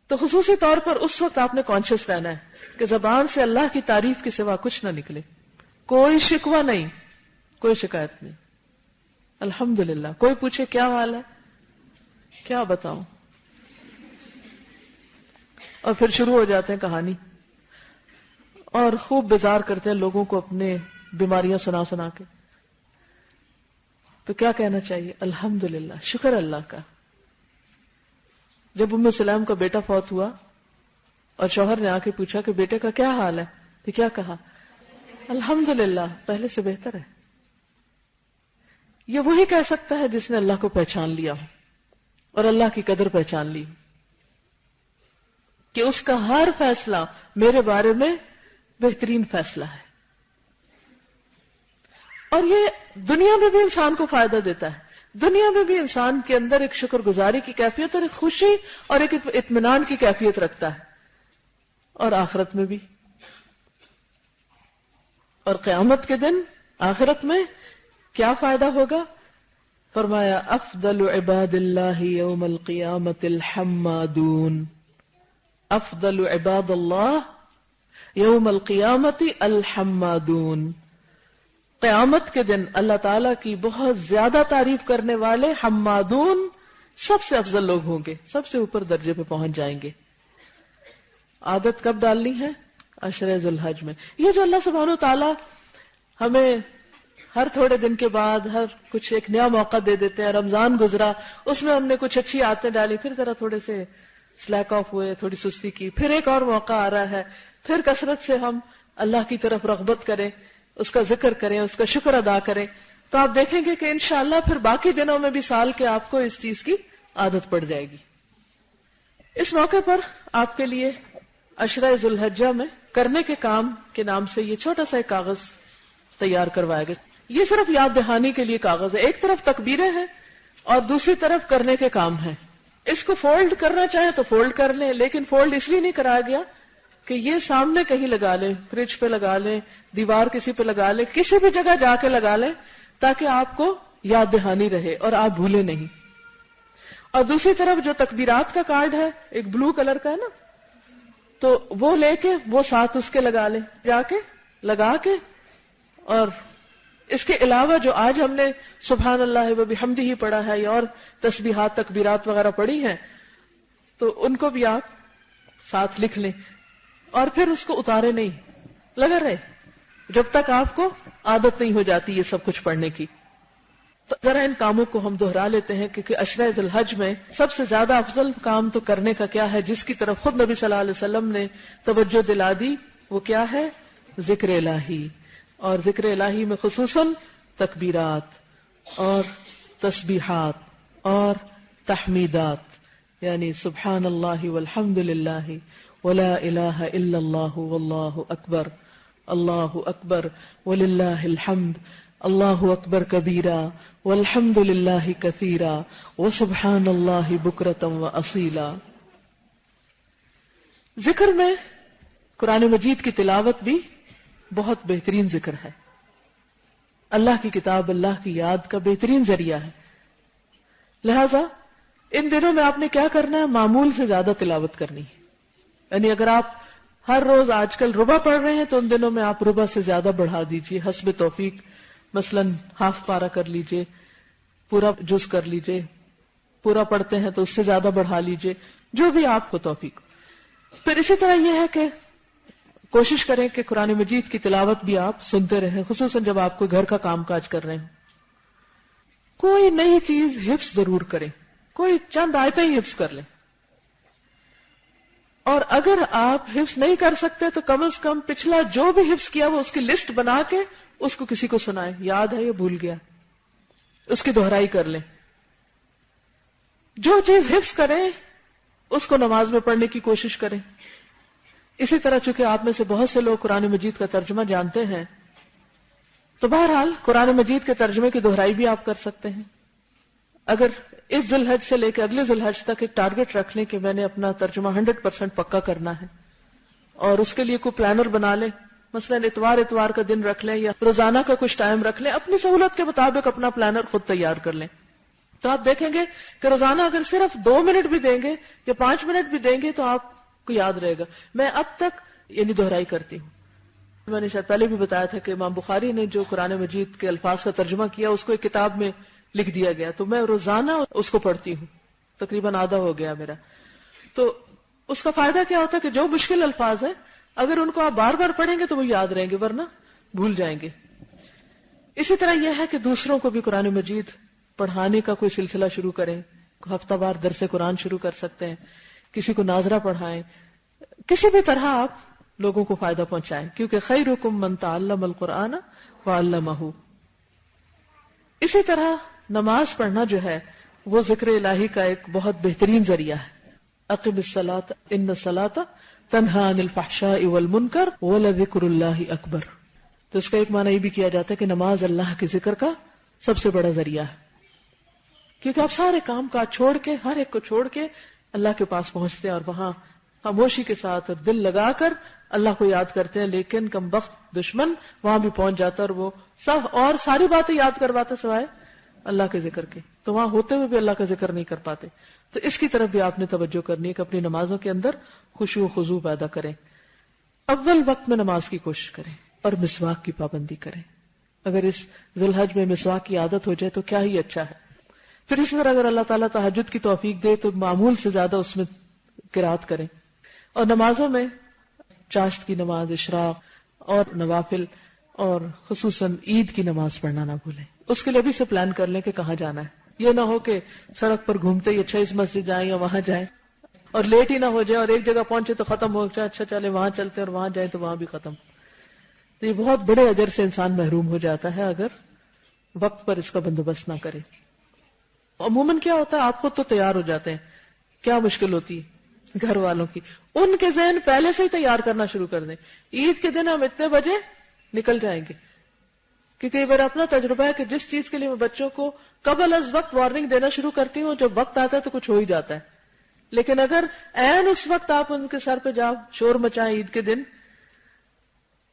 تو خصوصی طور پر اس وقت آپ نے کانشیس رہنا ہے کہ زبان سے اللہ کی تعریف کے سوا کچھ نہ نکلے، کوئی شکوہ نہیں، کوئی شکایت نہیں. الحمدللہ. کوئی پوچھے کیا حال ہے، کیا بتاؤں، اور پھر شروع ہو جاتے ہیں کہانی اور خوب بیزار کرتے ہیں لوگوں کو اپنے بیماریاں سنا سنا کے. تو کیا کہنا چاہیے؟ الحمدللہ، شکر اللہ کا. جب ام سلیم کا بیٹا فوت ہوا اور شوہر نے آ کے پوچھا کہ بیٹے کا کیا حال ہے تو کیا کہا؟ الحمدللہ، پہلے سے بہتر ہے. یہ وہی کہہ سکتا ہے جس نے اللہ کو پہچان لیا ہو اور اللہ کی قدر پہچان لی کہ اس کا ہر فیصلہ میرے بارے میں بہترین فیصلہ ہے. اور یہ دنیا میں بھی انسان کو فائدہ دیتا ہے، دنیا میں بھی انسان کے اندر ایک شکر گزاری کی کیفیت اور ایک خوشی اور ایک اطمینان کی کیفیت رکھتا ہے، اور آخرت میں بھی. اور قیامت کے دن آخرت میں کیا فائدہ ہوگا؟ فرمایا افضل عباد اللہ یوم القیامت الحمادون. افضل عباد اللہ یوم القیامت الحمادون. قیامت کے دن اللہ تعالیٰ کی بہت زیادہ تعریف کرنے والے حمادون سب سے افضل لوگ ہوں گے، سب سے اوپر درجے پہ پہنچ جائیں گے. عادت کب ڈالنی ہے؟ عشرہ ذی الحج میں. یہ جو اللہ سبحانہ وتعالیٰ ہمیں ہر تھوڑے دن کے بعد ہر کچھ ایک نیا موقع دے دیتے ہیں. رمضان گزرا، اس میں ہم نے کچھ اچھی عادتیں ڈالی، پھر ذرا تھوڑے سے سلیک آف ہوئے، تھوڑی سستی کی، پھر ایک اور موقع آ رہا ہے، پھر کثرت سے ہم اللہ کی طرف رغبت کریں، اس کا ذکر کریں، اس کا شکر ادا کریں، تو آپ دیکھیں گے کہ انشاءاللہ پھر باقی دنوں میں بھی سال کے آپ کو اس چیز کی عادت پڑ جائے گی. اس موقع پر آپ کے لیے عشرہ ذی الحجہ میں کرنے کے کام کے نام سے یہ چھوٹا سا ایک کاغذ تیار کروایا گیا. یہ صرف یاد دہانی کے لیے کاغذ ہے. ایک طرف تکبیریں ہیں اور دوسری طرف کرنے کے کام ہیں. اس کو فولڈ کرنا چاہیں تو فولڈ کر لیں، لیکن فولڈ اس لیے نہیں کرایا گیا کہ یہ سامنے کہیں لگا لیں، فریج پہ لگا لیں، دیوار کسی پہ لگا لیں، کسی بھی جگہ جا کے لگا لیں تاکہ آپ کو یاد دہانی رہے اور آپ بھولے نہیں. اور دوسری طرف جو تکبیرات کا کارڈ ہے، ایک بلو کلر کا ہے نا، تو وہ لے کے وہ ساتھ اس کے لگا لیں، جا کے لگا کے. اور اس کے علاوہ جو آج ہم نے سبحان اللہ و بحمدہ ہی پڑھا ہے یا اور تسبیحات تکبیرات وغیرہ پڑھی ہیں، تو ان کو بھی آپ ساتھ لکھ لیں اور پھر اس کو اتارے نہیں، لگا رہے جب تک آپ کو عادت نہیں ہو جاتی یہ سب کچھ پڑھنے کی. تو ذرا ان کاموں کو ہم دہرا لیتے ہیں کیونکہ عشرہ ذی الحج میں سب سے زیادہ افضل کام تو کرنے کا کیا ہے، جس کی طرف خود نبی صلی اللہ علیہ وسلم نے توجہ دلا دی، وہ کیا ہے؟ ذکر الہی. اور ذکر الہی میں خصوصاً تکبیرات اور تسبیحات اور تحمیدات، یعنی سبحان اللہ والحمد للہ ولا الہ الا اللہ واللہ اکبر، اللہ اکبر وللہ الحمد، اللہ اکبر کبیرا والحمد للہ کثیرا وسبحان اللہ بکرۃ واصیلا. ذکر میں قرآن مجید کی تلاوت بھی بہت بہترین ذکر ہے. اللہ کی کتاب، اللہ کی یاد کا بہترین ذریعہ ہے. لہذا ان دنوں میں آپ نے کیا کرنا ہے؟ معمول سے زیادہ تلاوت کرنی ہے. یعنی اگر آپ ہر روز آج کل ربع پڑھ رہے ہیں تو ان دنوں میں آپ ربع سے زیادہ بڑھا دیجئے حسب توفیق. مثلا ہاف پارا کر لیجئے پورا جز کر لیجئے، پورا پڑھتے ہیں تو اس سے زیادہ بڑھا لیجئے، جو بھی آپ کو توفیق. پھر اسی طرح یہ ہے کہ کوشش کریں کہ قرآن مجید کی تلاوت بھی آپ سنتے رہیں، خصوصاً جب آپ کوئی گھر کا کام کاج کر رہے ہیں. کوئی نئی چیز حفظ ضرور کریں، کوئی چند آیتیں ہی حفظ کر لیں. اور اگر آپ حفظ نہیں کر سکتے تو کم از کم پچھلا جو بھی حفظ کیا وہ اس کی لسٹ بنا کے اس کو کسی کو سنائیں، یاد ہے یا بھول گیا، اس کی دہرائی کر لیں. جو چیز حفظ کریں اس کو نماز میں پڑھنے کی کوشش کریں. اسی طرح چونکہ آپ میں سے بہت سے لوگ قرآن مجید کا ترجمہ جانتے ہیں تو بہرحال قرآن مجید کے ترجمے کی دہرائی بھی آپ کر سکتے ہیں. اگر اس ذی الحج سے لے کے اگلے ذی الحج تک ایک ٹارگٹ رکھ لیں کہ میں نے اپنا ترجمہ 100% پکا کرنا ہے، اور اس کے لیے کوئی پلانر بنا لیں، مثلا اتوار کا دن رکھ لیں یا روزانہ کا کچھ ٹائم رکھ لیں، اپنی سہولت کے مطابق اپنا پلانر خود تیار کر لیں. تو آپ دیکھیں گے کہ روزانہ اگر صرف 2 منٹ بھی دیں گے یا 5 منٹ بھی دیں گے تو آپ کو یاد رہے گا. میں اب تک دہرائی کرتی ہوں. میں نے شاید پہلے بھی بتایا تھا کہ امام بخاری نے جو قرآن مجید کے الفاظ کا ترجمہ کیا اس کو ایک کتاب میں لکھ دیا گیا، تو میں روزانہ اس کو پڑھتی ہوں، تقریباً آدھا ہو گیا میرا. تو اس کا فائدہ کیا ہوتا ہے کہ جو مشکل الفاظ ہیں اگر ان کو آپ بار بار پڑھیں گے تو وہ یاد رہیں گے، ورنہ بھول جائیں گے. اسی طرح یہ ہے کہ دوسروں کو بھی قرآن مجید پڑھانے کا کوئی سلسلہ شروع کریں. ہفتہ وار درس قرآن شروع کر سکتے ہیں، کسی کو ناظرہ پڑھائیں، کسی بھی طرح آپ لوگوں کو فائدہ پہنچائیں، کیونکہ خیرکم من تعلم القرآن وعلمہ. اسی طرح نماز پڑھنا جو ہے وہ ذکر الہی کا ایک بہت بہترین ذریعہ ہے. اقم الصلاۃ ان الصلاۃ تنہی عن الفحشاء والمنکر ولذکر اللہ اکبر. تو اس کا ایک معنی یہ بھی کیا جاتا ہے کہ نماز اللہ کے ذکر کا سب سے بڑا ذریعہ ہے، کیونکہ آپ سارے کام کاج چھوڑ کے، ہر ایک کو چھوڑ کے اللہ کے پاس پہنچتے ہیں اور وہاں خاموشی کے ساتھ اور دل لگا کر اللہ کو یاد کرتے ہیں. لیکن کم بخت دشمن وہاں بھی پہنچ جاتا اور وہ سب اور ساری باتیں یاد کرواتا سوائے اللہ کے ذکر کے، تو وہاں ہوتے ہوئے بھی اللہ کا ذکر نہیں کر پاتے. تو اس کی طرف بھی آپ نے توجہ کرنی ہے کہ اپنی نمازوں کے اندر خشوع و خضوع پیدا کریں. اول وقت میں نماز کی کوشش کریں اور مسواک کی پابندی کریں. اگر اس ذی الحج میں مسواک کی عادت ہو جائے تو کیا ہی اچھا ہے. پھر اسی طرح اگر اللہ تعالیٰ تہجد کی توفیق دے تو معمول سے زیادہ اس میں قرات کریں. اور نمازوں میں چاشت کی نماز، اشراق اور نوافل اور خصوصاً عید کی نماز پڑھنا نہ بھولیں. اس کے لیے بھی سے پلان کر لیں کہ کہاں جانا ہے. یہ نہ ہو کہ سڑک پر گھومتے ہی اچھا اس مسجد جائیں یا وہاں جائیں اور لیٹ ہی نہ ہو جائے اور ایک جگہ پہنچے تو ختم ہو جائے، اچھا چلے وہاں چلتے اور وہاں جائیں تو وہاں بھی ختم. تو یہ بہت بڑے اجر سے انسان محروم ہو جاتا ہے اگر وقت پر اس کا بندوبست نہ کرے. عموماً کیا ہوتا ہے آپ خود تو تیار ہو جاتے ہیں، کیا مشکل ہوتی ہے گھر والوں کی. ان کے ذہن پہلے سے ہی تیار کرنا شروع کر دیں، عید کے دن ہم اتنے بجے نکل جائیں گے. کیونکہ یہ میرا اپنا تجربہ ہے کہ جس چیز کے لیے میں بچوں کو قبل از وقت وارننگ دینا شروع کرتی ہوں، جب وقت آتا ہے تو کچھ ہو ہی جاتا ہے. لیکن اگر عین اس وقت آپ ان کے سر پہ جاؤ شور مچائیں عید کے دن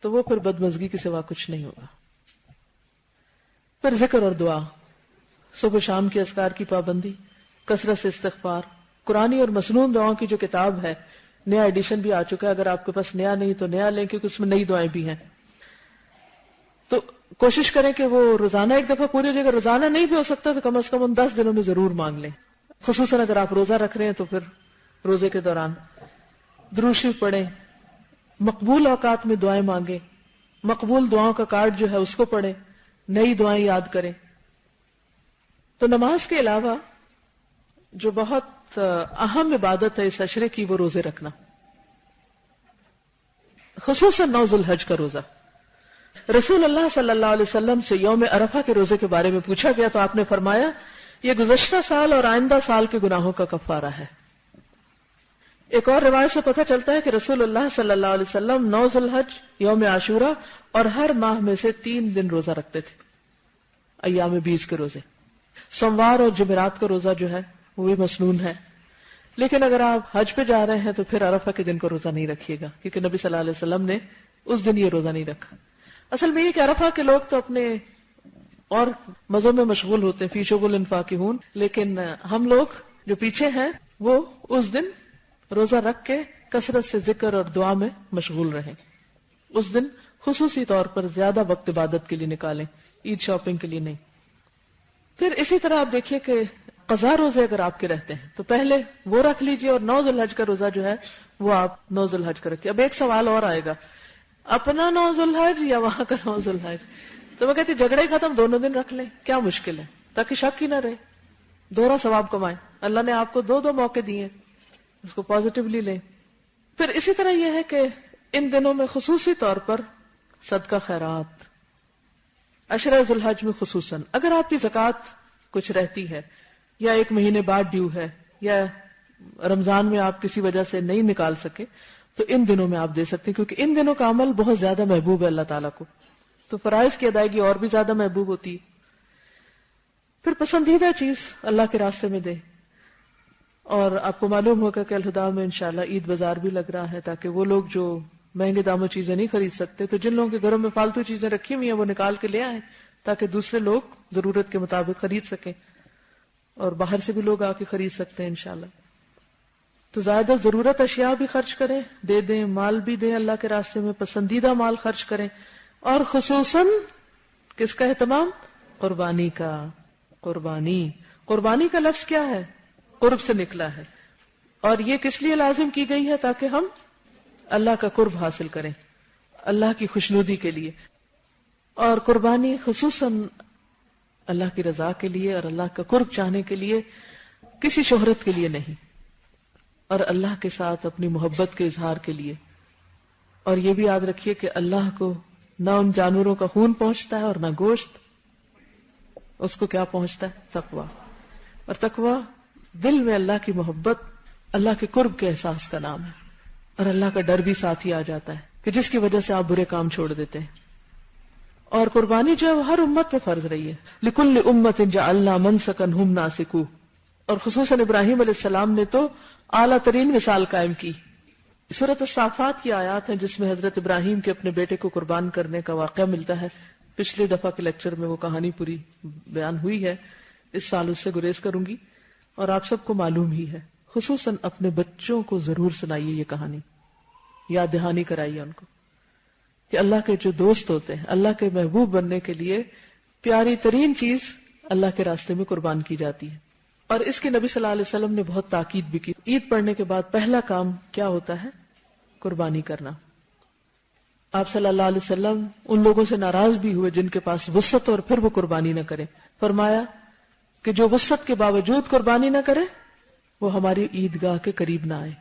تو وہ پھر بدمزگی کے سوا کچھ نہیں ہوگا. پھر ذکر اور دعا، صبح شام کے اذکار کی پابندی، کثرت سے استغفار. قرآنی اور مسنون دعاؤں کی جو کتاب ہے، نیا ایڈیشن بھی آ چکا ہے، اگر آپ کے پاس نیا نہیں تو نیا لیں کیونکہ اس میں نئی دعائیں بھی ہیں. تو کوشش کریں کہ وہ روزانہ ایک دفعہ پوری جگہ، روزانہ نہیں بھی ہو سکتا تو کم از کم ان 10 دنوں میں ضرور مانگ لیں. خصوصاً اگر آپ روزہ رکھ رہے ہیں تو پھر روزے کے دوران درود شریف پڑھیں، مقبول اوقات میں دعائیں مانگیں، مقبول دعاؤں کا کارڈ جو ہے اس کو پڑھیں، نئی دعائیں یاد کریں. تو نماز کے علاوہ جو بہت اہم عبادت ہے اس عشرے کی وہ روزے رکھنا، خصوصاً 9 ذی الحج کا روزہ. رسول اللہ صلی اللہ علیہ وسلم سے یوم عرفہ کے روزے کے بارے میں پوچھا گیا تو آپ نے فرمایا یہ گزشتہ سال اور آئندہ سال کے گناہوں کا کفارہ ہے. ایک اور روایت سے پتہ چلتا ہے کہ رسول اللہ صلی اللہ علیہ وسلم 9 ذی الحج، یوم عاشورہ اور ہر ماہ میں سے 3 دن روزہ رکھتے تھے، ایام 20 کے روزے. سوموار اور جمعرات کا روزہ جو ہے وہ بھی مسنون ہے. لیکن اگر آپ حج پہ جا رہے ہیں تو پھر عرفہ کے دن کو روزہ نہیں رکھیے گا، کیونکہ نبی صلی اللہ علیہ وسلم نے اس دن یہ روزہ نہیں رکھا. اصل میں یہ کہ عرفہ کے لوگ تو اپنے اور مزوں میں مشغول ہوتے ہیں، فی شغل فاکہون، لیکن ہم لوگ جو پیچھے ہیں وہ اس دن روزہ رکھ کے کثرت سے ذکر اور دعا میں مشغول رہیں. اس دن خصوصی طور پر زیادہ وقت عبادت کے لیے نکالیں، عید شاپنگ کے لیے نہیں. پھر اسی طرح آپ دیکھیے کہ قضا روزے اگر آپ کے رہتے ہیں تو پہلے وہ رکھ لیجئے، اور 9 ذی الحج کا روزہ جو ہے وہ آپ 9 ذی الحج کا رکھیے. اب ایک سوال اور آئے گا، اپنا 9 ذی الحج یا وہاں کا 9 ذی الحج؟ تو میں کہتی جھگڑے ہی ختم، دونوں دن رکھ لیں، کیا مشکل ہے، تاکہ شک ہی نہ رہے، دوہرا ثواب کمائیں. اللہ نے آپ کو 2 موقع دیے، اس کو پازیٹیولی لیں. پھر اسی طرح یہ ہے کہ ان دنوں میں خصوصی طور پر صدقہ خیرات، عشرہ ذی الحج میں خصوصاً اگر آپ کی زکوٰۃ کچھ رہتی ہے یا 1 مہینے بعد ڈیو ہے یا رمضان میں آپ کسی وجہ سے نہیں نکال سکے تو ان دنوں میں آپ دے سکتے ہیں، کیونکہ ان دنوں کا عمل بہت زیادہ محبوب ہے اللہ تعالیٰ کو، تو فرائض کی ادائیگی اور بھی زیادہ محبوب ہوتی ہے. پھر پسندیدہ چیز اللہ کے راستے میں دیں. اور آپ کو معلوم ہوگا کہ الہدا میں انشاءاللہ عید بازار بھی لگ رہا ہے، تاکہ وہ لوگ جو مہنگے داموں چیزیں نہیں خرید سکتے تو جن لوگوں کے گھروں میں فالتو چیزیں رکھی ہوئی ہیں وہ نکال کے لے آئیں، تاکہ دوسرے لوگ ضرورت کے مطابق خرید سکیں، اور باہر سے بھی لوگ آ کے خرید سکتے ہیں انشاءاللہ. تو زیادہ ضرورت اشیاء بھی خرچ کریں، دے دیں، مال بھی دیں اللہ کے راستے میں، پسندیدہ مال خرچ کریں. اور خصوصاً کس کا اہتمام؟ قربانی کا. قربانی کا لفظ کیا ہے؟ قرب سے نکلا ہے، اور یہ کس لیے لازم کی گئی ہے؟ تاکہ ہم اللہ کا قرب حاصل کریں، اللہ کی خوشنودی کے لیے. اور قربانی خصوصاً اللہ کی رضا کے لیے اور اللہ کا قرب چاہنے کے لیے، کسی شہرت کے لیے نہیں، اور اللہ کے ساتھ اپنی محبت کے اظہار کے لیے. اور یہ بھی یاد رکھیے کہ اللہ کو نہ ان جانوروں کا خون پہنچتا ہے اور نہ گوشت، اس کو کیا پہنچتا ہے؟ تقویٰ. اور تقویٰ دل میں اللہ کی محبت، اللہ کے قرب کے احساس کا نام ہے، اور اللہ کا ڈر بھی ساتھ ہی آ جاتا ہے کہ جس کی وجہ سے آپ برے کام چھوڑ دیتے ہیں. اور قربانی جو ہے وہ ہر امت پہ فرض رہی ہے. لِكُلِّ أُمَّةٍ جَعَلْنَا مَنْسَكًا هُمْ نَاسِكُوهُ. اور خصوصاً ابراہیم علیہ السلام نے تو اعلیٰ ترین مثال قائم کی. سورۃ الصافات کی آیات ہیں جس میں حضرت ابراہیم کے اپنے بیٹے کو قربان کرنے کا واقعہ ملتا ہے. پچھلے دفعہ کے لیکچر میں وہ کہانی پوری بیان ہوئی ہے، اس سال اس سے گریز کروں گی، اور آپ سب کو معلوم ہی ہے. خصوصاً اپنے بچوں کو ضرور سنائیے یہ کہانی، یاد دہانی کرائیے ان کو کہ اللہ کے جو دوست ہوتے ہیں، اللہ کے محبوب بننے کے لیے پیاری ترین چیز اللہ کے راستے میں قربان کی جاتی ہے. اور اس کی نبی صلی اللہ علیہ وسلم نے بہت تاکید بھی کی. عید پڑھنے کے بعد پہلا کام کیا ہوتا ہے؟ قربانی کرنا. آپ صلی اللہ علیہ وسلم ان لوگوں سے ناراض بھی ہوئے جن کے پاس وسعت اور پھر وہ قربانی نہ کریں. فرمایا کہ جو وسعت کے باوجود قربانی نہ کرے وہ ہماری عیدگاہ کے قریب نہ آئے.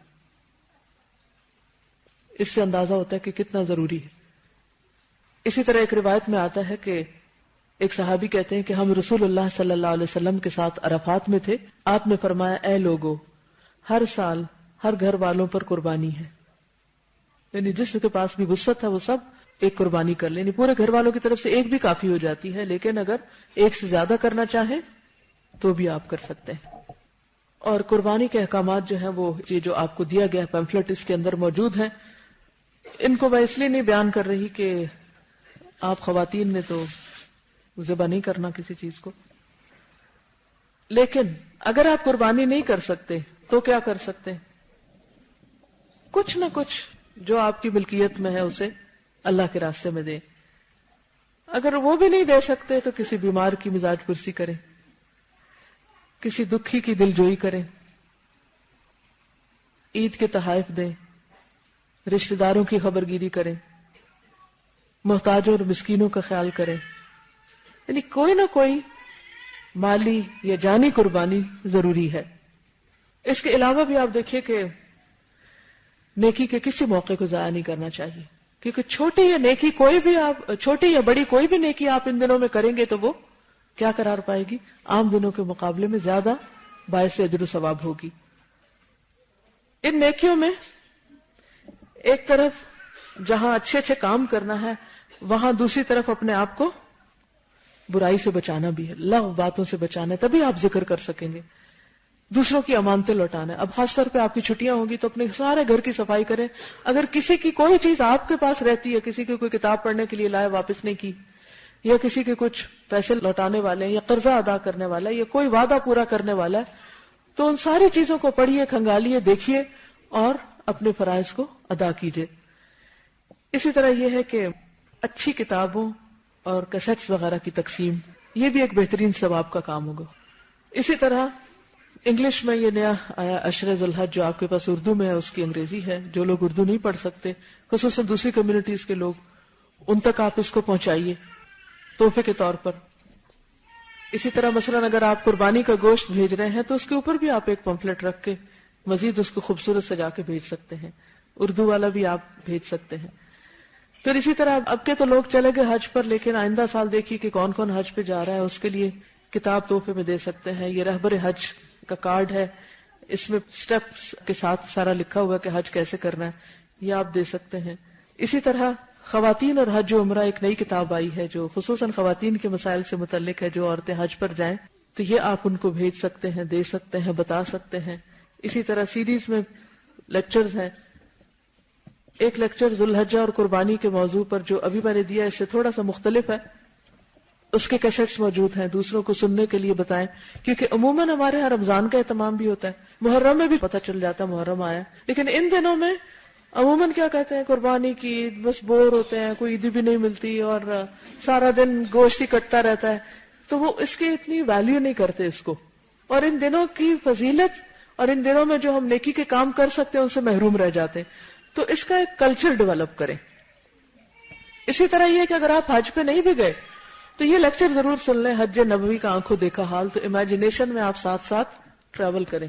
اس سے اندازہ ہوتا ہے کہ کتنا ضروری ہے. اسی طرح ایک روایت میں آتا ہے کہ ایک صحابی کہتے ہیں کہ ہم رسول اللہ صلی اللہ علیہ وسلم کے ساتھ عرفات میں تھے. آپ نے فرمایا اے لوگو، ہر سال ہر گھر والوں پر قربانی ہے، یعنی جس کے پاس بھی وسعت ہے وہ سب ایک قربانی کر لیں. یعنی پورے گھر والوں کی طرف سے ایک بھی کافی ہو جاتی ہے، لیکن اگر ایک سے زیادہ کرنا چاہیں تو بھی آپ کر سکتے ہیں. اور قربانی کے احکامات جو ہیں وہ یہ جو آپ کو دیا گیا پیمفلٹ اس کے اندر موجود ہیں. ان کو میں اس لیے نہیں بیان کر رہی کہ آپ خواتین نے تو ذبح نہیں کرنا کسی چیز کو، لیکن اگر آپ قربانی نہیں کر سکتے تو کیا کر سکتے ہیں؟ کچھ نہ کچھ جو آپ کی ملکیت میں ہے اسے اللہ کے راستے میں دیں. اگر وہ بھی نہیں دے سکتے تو کسی بیمار کی مزاج پرسی کریں، کسی دکھی کی دل جوئی کریں، عید کے تحائف دیں، رشتہ داروں کی خبرگیری کریں، محتاجوں اور مسکینوں کا خیال کریں. یعنی کوئی نہ کوئی مالی یا جانی قربانی ضروری ہے. اس کے علاوہ بھی آپ دیکھیے کہ نیکی کے کسی موقع کو ضائع نہیں کرنا چاہیے، کیونکہ چھوٹی یا نیکی کوئی بھی آپ چھوٹی یا بڑی کوئی بھی نیکی آپ ان دنوں میں کریں گے تو وہ کیا قرار پائے گی؟ عام دنوں کے مقابلے میں زیادہ باعث اجر و ثواب ہوگی. ان نیکیوں میں ایک طرف جہاں اچھے اچھے کام کرنا ہے وہاں دوسری طرف اپنے آپ کو برائی سے بچانا بھی ہے، لغو باتوں سے بچانا ہے، تبھی آپ ذکر کر سکیں گے. دوسروں کی امانتیں لوٹانا ہے. اب خاص طور پہ آپ کی چھٹیاں ہوں گی تو اپنے سارے گھر کی صفائی کریں. اگر کسی کی کوئی چیز آپ کے پاس رہتی ہے، کسی کی کوئی کتاب پڑھنے کے لیے لائے واپس نہیں کی، یا کسی کے کچھ پیسے لوٹانے والے ہیں یا قرضہ ادا کرنے والا ہے یا کوئی وعدہ پورا کرنے والا ہے، تو ان ساری چیزوں کو پڑھیے، کھنگالیے، دیکھیے اور اپنے فرائض کو ادا کیجیے. اسی طرح یہ ہے کہ اچھی کتابوں اور کیسٹس وغیرہ کی تقسیم یہ بھی ایک بہترین ثواب کا کام ہوگا. اسی طرح انگلش میں یہ نیا آیا عشر ذی الحج، جو آپ کے پاس اردو میں ہے، اس کی انگریزی ہے. جو لوگ اردو نہیں پڑھ سکتے، خصوصاً دوسری کمیونٹیز کے لوگ، ان تک آپ اس کو پہنچائیے تحفے کے طور پر. اسی طرح مثلا اگر آپ قربانی کا گوشت بھیج رہے ہیں تو اس کے اوپر بھی آپ ایک پمفلٹ رکھ کے مزید اس کو خوبصورت سجا کے بھیج سکتے ہیں. اردو والا بھی آپ بھیج سکتے ہیں. پھر اسی طرح اب کے تو لوگ چلے گئے حج پر، لیکن آئندہ سال دیکھیے کہ کون کون حج پہ جا رہا ہے، اس کے لیے کتاب تحفے میں دے سکتے ہیں. یہ رہبر حج کا کارڈ ہے، اس میں سٹیپس کے ساتھ سارا لکھا ہوا کہ حج کیسے کرنا ہے، یہ آپ دے سکتے ہیں. اسی طرح خواتین اور حج و عمرہ ایک نئی کتاب آئی ہے جو خصوصاً خواتین کے مسائل سے متعلق ہے. جو عورتیں حج پر جائیں تو یہ آپ ان کو بھیج سکتے ہیں، دے سکتے ہیں، بتا سکتے ہیں. اسی طرح سیریز میں لیکچرز ہیں. ایک لیکچر ذوالحجہ اور قربانی کے موضوع پر جو ابھی میں نے دیا اس سے تھوڑا سا مختلف ہے، اس کے کیسٹس موجود ہیں، دوسروں کو سننے کے لیے بتائیں. کیونکہ عموماً ہمارے یہاں رمضان کا اہتمام بھی ہوتا ہے، محرم میں بھی پتہ چل جاتا ہے محرم آیا، لیکن ان دنوں میں عموماً کیا کہتے ہیں قربانی کی عید، بس بور ہوتے ہیں، کوئی عیدی بھی نہیں ملتی اور سارا دن گوشت ہی کٹتا رہتا ہے، تو وہ اس کی اتنی ویلیو نہیں کرتے اس کو. اور ان دنوں کی فضیلت اور ان دنوں میں جو ہم نیکی کے کام کر سکتے ہیں ان سے محروم رہ جاتے ہیں. تو اس کا ایک کلچر ڈیولپ کریں. اسی طرح یہ کہ اگر آپ حج پہ نہیں بھی گئے تو یہ لیکچر ضرور سن لیں، حج نبوی کا آنکھوں دیکھا حال، تو امیجنیشن میں آپ ساتھ ساتھ ٹریول کریں.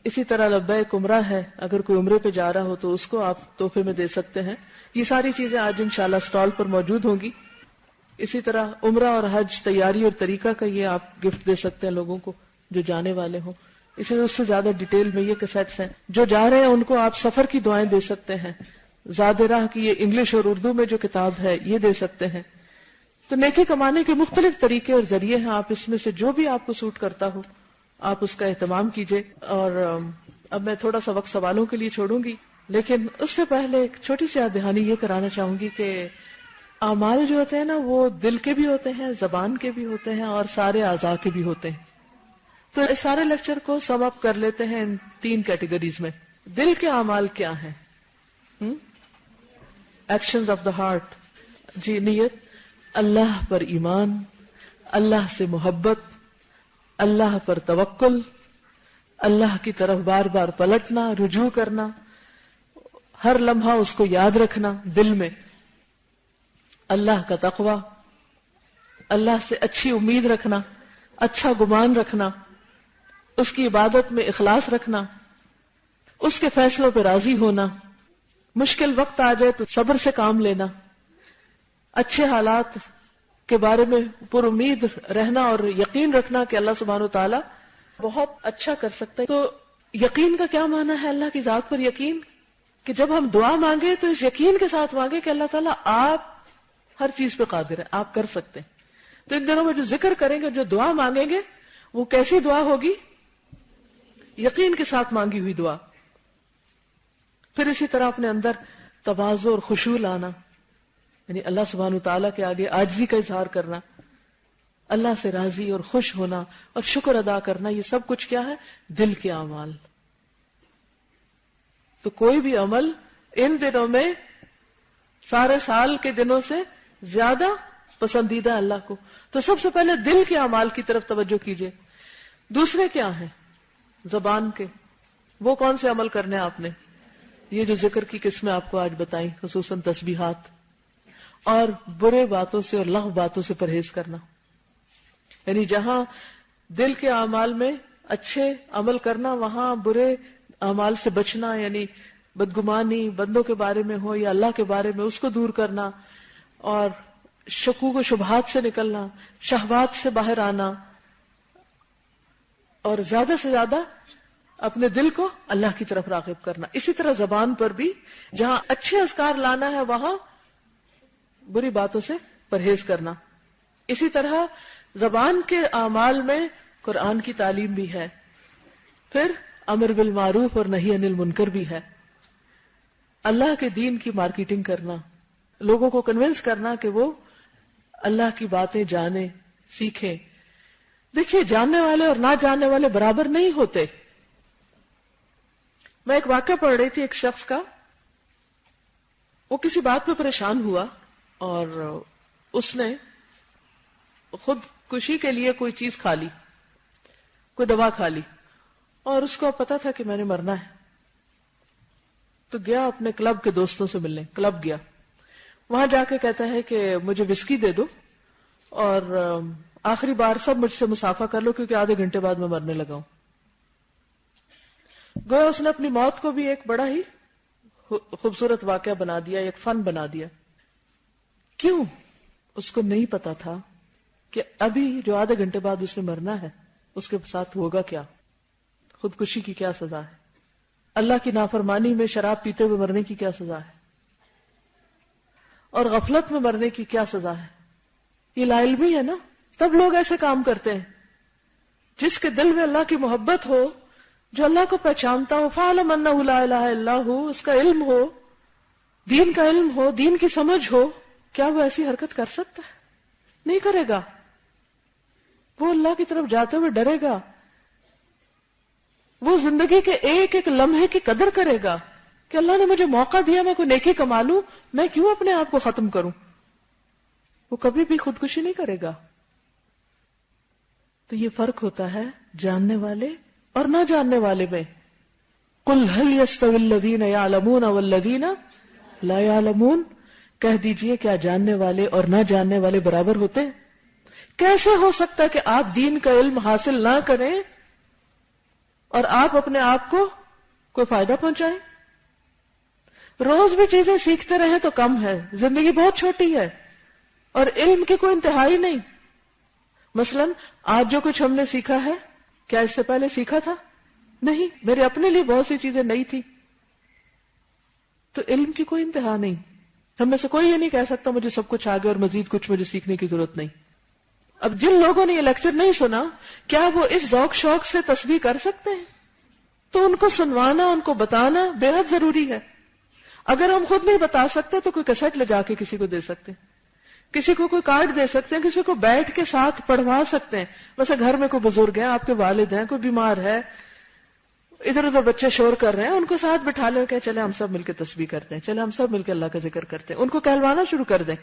اسی طرح لبیک عمرہ ہے، اگر کوئی عمرے پہ جا رہا ہو تو اس کو آپ تحفے میں دے سکتے ہیں. یہ ساری چیزیں آج انشاءاللہ سٹال پر موجود ہوں گی. اسی طرح عمرہ اور حج تیاری اور طریقہ کا یہ آپ گفٹ دے سکتے ہیں لوگوں کو جو جانے والے ہوں. اسی اس سے زیادہ ڈیٹیل میں یہ کیسٹس ہیں. جو جا رہے ہیں ان کو آپ سفر کی دعائیں دے سکتے ہیں. زاد راہ کی یہ انگلش اور اردو میں جو کتاب ہے یہ دے سکتے ہیں. تو نیکی کمانے کے مختلف طریقے اور ذریعے ہیں، آپ اس میں سے جو بھی آپ کو سوٹ کرتا ہو آپ اس کا اہتمام کیجئے. اور اب میں تھوڑا سا وقت سوالوں کے لیے چھوڑوں گی، لیکن اس سے پہلے ایک چھوٹی سی یاد دہانی یہ کرانا چاہوں گی کہ اعمال جو ہوتے ہیں نا وہ دل کے بھی ہوتے ہیں، زبان کے بھی ہوتے ہیں اور سارے اعضاء کے بھی ہوتے ہیں. تو اس سارے لیکچر کو سم اپ کر لیتے ہیں ان 3 کیٹیگریز میں. دل کے اعمال کیا ہیں؟ Actions of the heart. جی، نیت، اللہ پر ایمان، اللہ سے محبت، اللہ پر توکل، اللہ کی طرف بار بار پلٹنا، رجوع کرنا، ہر لمحہ اس کو یاد رکھنا دل میں، اللہ کا تقوی، اللہ سے اچھی امید رکھنا، اچھا گمان رکھنا، اس کی عبادت میں اخلاص رکھنا، اس کے فیصلوں پہ راضی ہونا، مشکل وقت آ جائے تو صبر سے کام لینا، اچھے حالات کے بارے میں پر امید رہنا اور یقین رکھنا کہ اللہ سبحانہ وتعالی بہت اچھا کر سکتا ہے. تو یقین کا کیا معنی ہے؟ اللہ کی ذات پر یقین، کہ جب ہم دعا مانگے تو اس یقین کے ساتھ مانگے کہ اللہ تعالیٰ آپ ہر چیز پہ قادر ہے، آپ کر سکتے ہیں. تو ان دنوں میں جو ذکر کریں گے، جو دعا مانگیں گے، وہ کیسی دعا ہوگی؟ یقین کے ساتھ مانگی ہوئی دعا. پھر اسی طرح اپنے اندر تواضع اور خشوع لانا، یعنی اللہ سبحانہ وتعالیٰ کے آگے عاجزی کا اظہار کرنا، اللہ سے راضی اور خوش ہونا اور شکر ادا کرنا. یہ سب کچھ کیا ہے؟ دل کے اعمال. تو کوئی بھی عمل ان دنوں میں سارے سال کے دنوں سے زیادہ پسندیدہ اللہ کو. تو سب سے پہلے دل کے اعمال کی طرف توجہ کیجیے. دوسرے کیا ہیں؟ زبان کے. وہ کون سے عمل کرنے آپ نے؟ یہ جو ذکر کی قسمیں آپ کو آج بتائیں، خصوصاً تسبیحات، اور برے باتوں سے اور لغو باتوں سے پرہیز کرنا. یعنی جہاں دل کے اعمال میں اچھے عمل کرنا، وہاں برے اعمال سے بچنا، یعنی بدگمانی بندوں کے بارے میں ہو یا اللہ کے بارے میں، اس کو دور کرنا، اور شکوک و شبہات سے نکلنا، شہوات سے باہر آنا، اور زیادہ سے زیادہ اپنے دل کو اللہ کی طرف راغب کرنا. اسی طرح زبان پر بھی جہاں اچھے اذکار لانا ہے وہاں بری باتوں سے پرہیز کرنا. اسی طرح زبان کے اعمال میں قرآن کی تعلیم بھی ہے، پھر امر بالمعروف اور نہی عن المنکر بھی ہے. اللہ کے دین کی مارکیٹنگ کرنا، لوگوں کو کنونس کرنا کہ وہ اللہ کی باتیں جانیں، سیکھیں. دیکھیے، جاننے والے اور نہ جاننے والے برابر نہیں ہوتے. میں ایک واقعہ پڑھ رہی تھی ایک شخص کا. وہ کسی بات پہ پریشان ہوا اور اس نے خود خودکشی کے لیے کوئی چیز کھا لی، کوئی دوا کھا لی، اور اس کو پتا تھا کہ میں نے مرنا ہے، تو گیا اپنے کلب کے دوستوں سے ملنے، کلب گیا، وہاں جا کے کہتا ہے کہ مجھے وسکی دے دو اور آخری بار سب مجھ سے مصافحہ کر لو کیونکہ آدھے گھنٹے بعد میں مرنے لگا ہوں۔ گویا اس نے اپنی موت کو بھی ایک بڑا ہی خوبصورت واقعہ بنا دیا، ایک فن بنا دیا۔ کیوں؟ اس کو نہیں پتا تھا کہ ابھی جو آدھے گھنٹے بعد اس نے مرنا ہے اس کے ساتھ ہوگا کیا، خودکشی کی کیا سزا ہے، اللہ کی نافرمانی میں شراب پیتے ہوئے مرنے کی کیا سزا ہے، اور غفلت میں مرنے کی کیا سزا ہے۔ یہ لا علمی ہے نا، تب لوگ ایسے کام کرتے ہیں۔ جس کے دل میں اللہ کی محبت ہو، جو اللہ کو پہچانتا ہو، فَعَلَمْ أَنَّهُ لَا إِلَهَ إِلَّا هُوَ، اس کا علم ہو، دین کا علم ہو، دین کی سمجھ ہو، کیا وہ ایسی حرکت کر سکتا ہے؟ نہیں کرے گا۔ وہ اللہ کی طرف جاتے ہوئے ڈرے گا، وہ زندگی کے ایک ایک لمحے کی قدر کرے گا کہ اللہ نے مجھے موقع دیا، میں کوئی نیکی کما لوں، میں کیوں اپنے آپ کو ختم کروں۔ وہ کبھی بھی خودکشی نہیں کرے گا۔ تو یہ فرق ہوتا ہے جاننے والے اور نہ جاننے والے میں۔ قُلْ هَلْ يَسْتَوِي الَّذِينَ يَعْلَمُونَ وَالَّذِينَ لَا يَعْلَمُونَ، کہہ دیجئے کیا جاننے والے اور نہ جاننے والے برابر ہوتے ہیں؟ کیسے ہو سکتا ہے کہ آپ دین کا علم حاصل نہ کریں اور آپ اپنے آپ کو کوئی فائدہ پہنچائیں؟ روز بھی چیزیں سیکھتے رہیں تو کم ہے، زندگی بہت چھوٹی ہے اور علم کی کوئی انتہائی نہیں۔ مثلا آج جو کچھ ہم نے سیکھا ہے، کیا اس سے پہلے سیکھا تھا؟ نہیں، میرے اپنے لیے بہت سی چیزیں نئی تھی۔ تو علم کی کوئی انتہا نہیں۔ ہم میں سے کوئی یہ نہیں کہہ سکتا مجھے سب کچھ آگے اور مزید کچھ مجھے سیکھنے کی ضرورت نہیں۔ اب جن لوگوں نے یہ لیکچر نہیں سنا، کیا وہ اس ذوق شوق سے تسبیح کر سکتے ہیں؟ تو ان کو سنوانا، ان کو بتانا بے حد ضروری ہے۔ اگر ہم خود نہیں بتا سکتے تو کوئی کیسٹ لے جا کے کسی کو دے سکتے ہیں، کسی کو کوئی کارڈ دے سکتے ہیں، کسی کو بیٹھ کے ساتھ پڑھوا سکتے ہیں۔ ویسے گھر میں کوئی بزرگ ہیں، آپ کے والد ہیں، کوئی بیمار ہے، ادھر ادھر بچے شور کر رہے ہیں، ان کو ساتھ بٹھا لے کہ چلے ہم سب مل کے تسبیح کرتے ہیں، چلے ہم سب مل کے اللہ کا ذکر کرتے ہیں، ان کو کہلوانا شروع کر دیں۔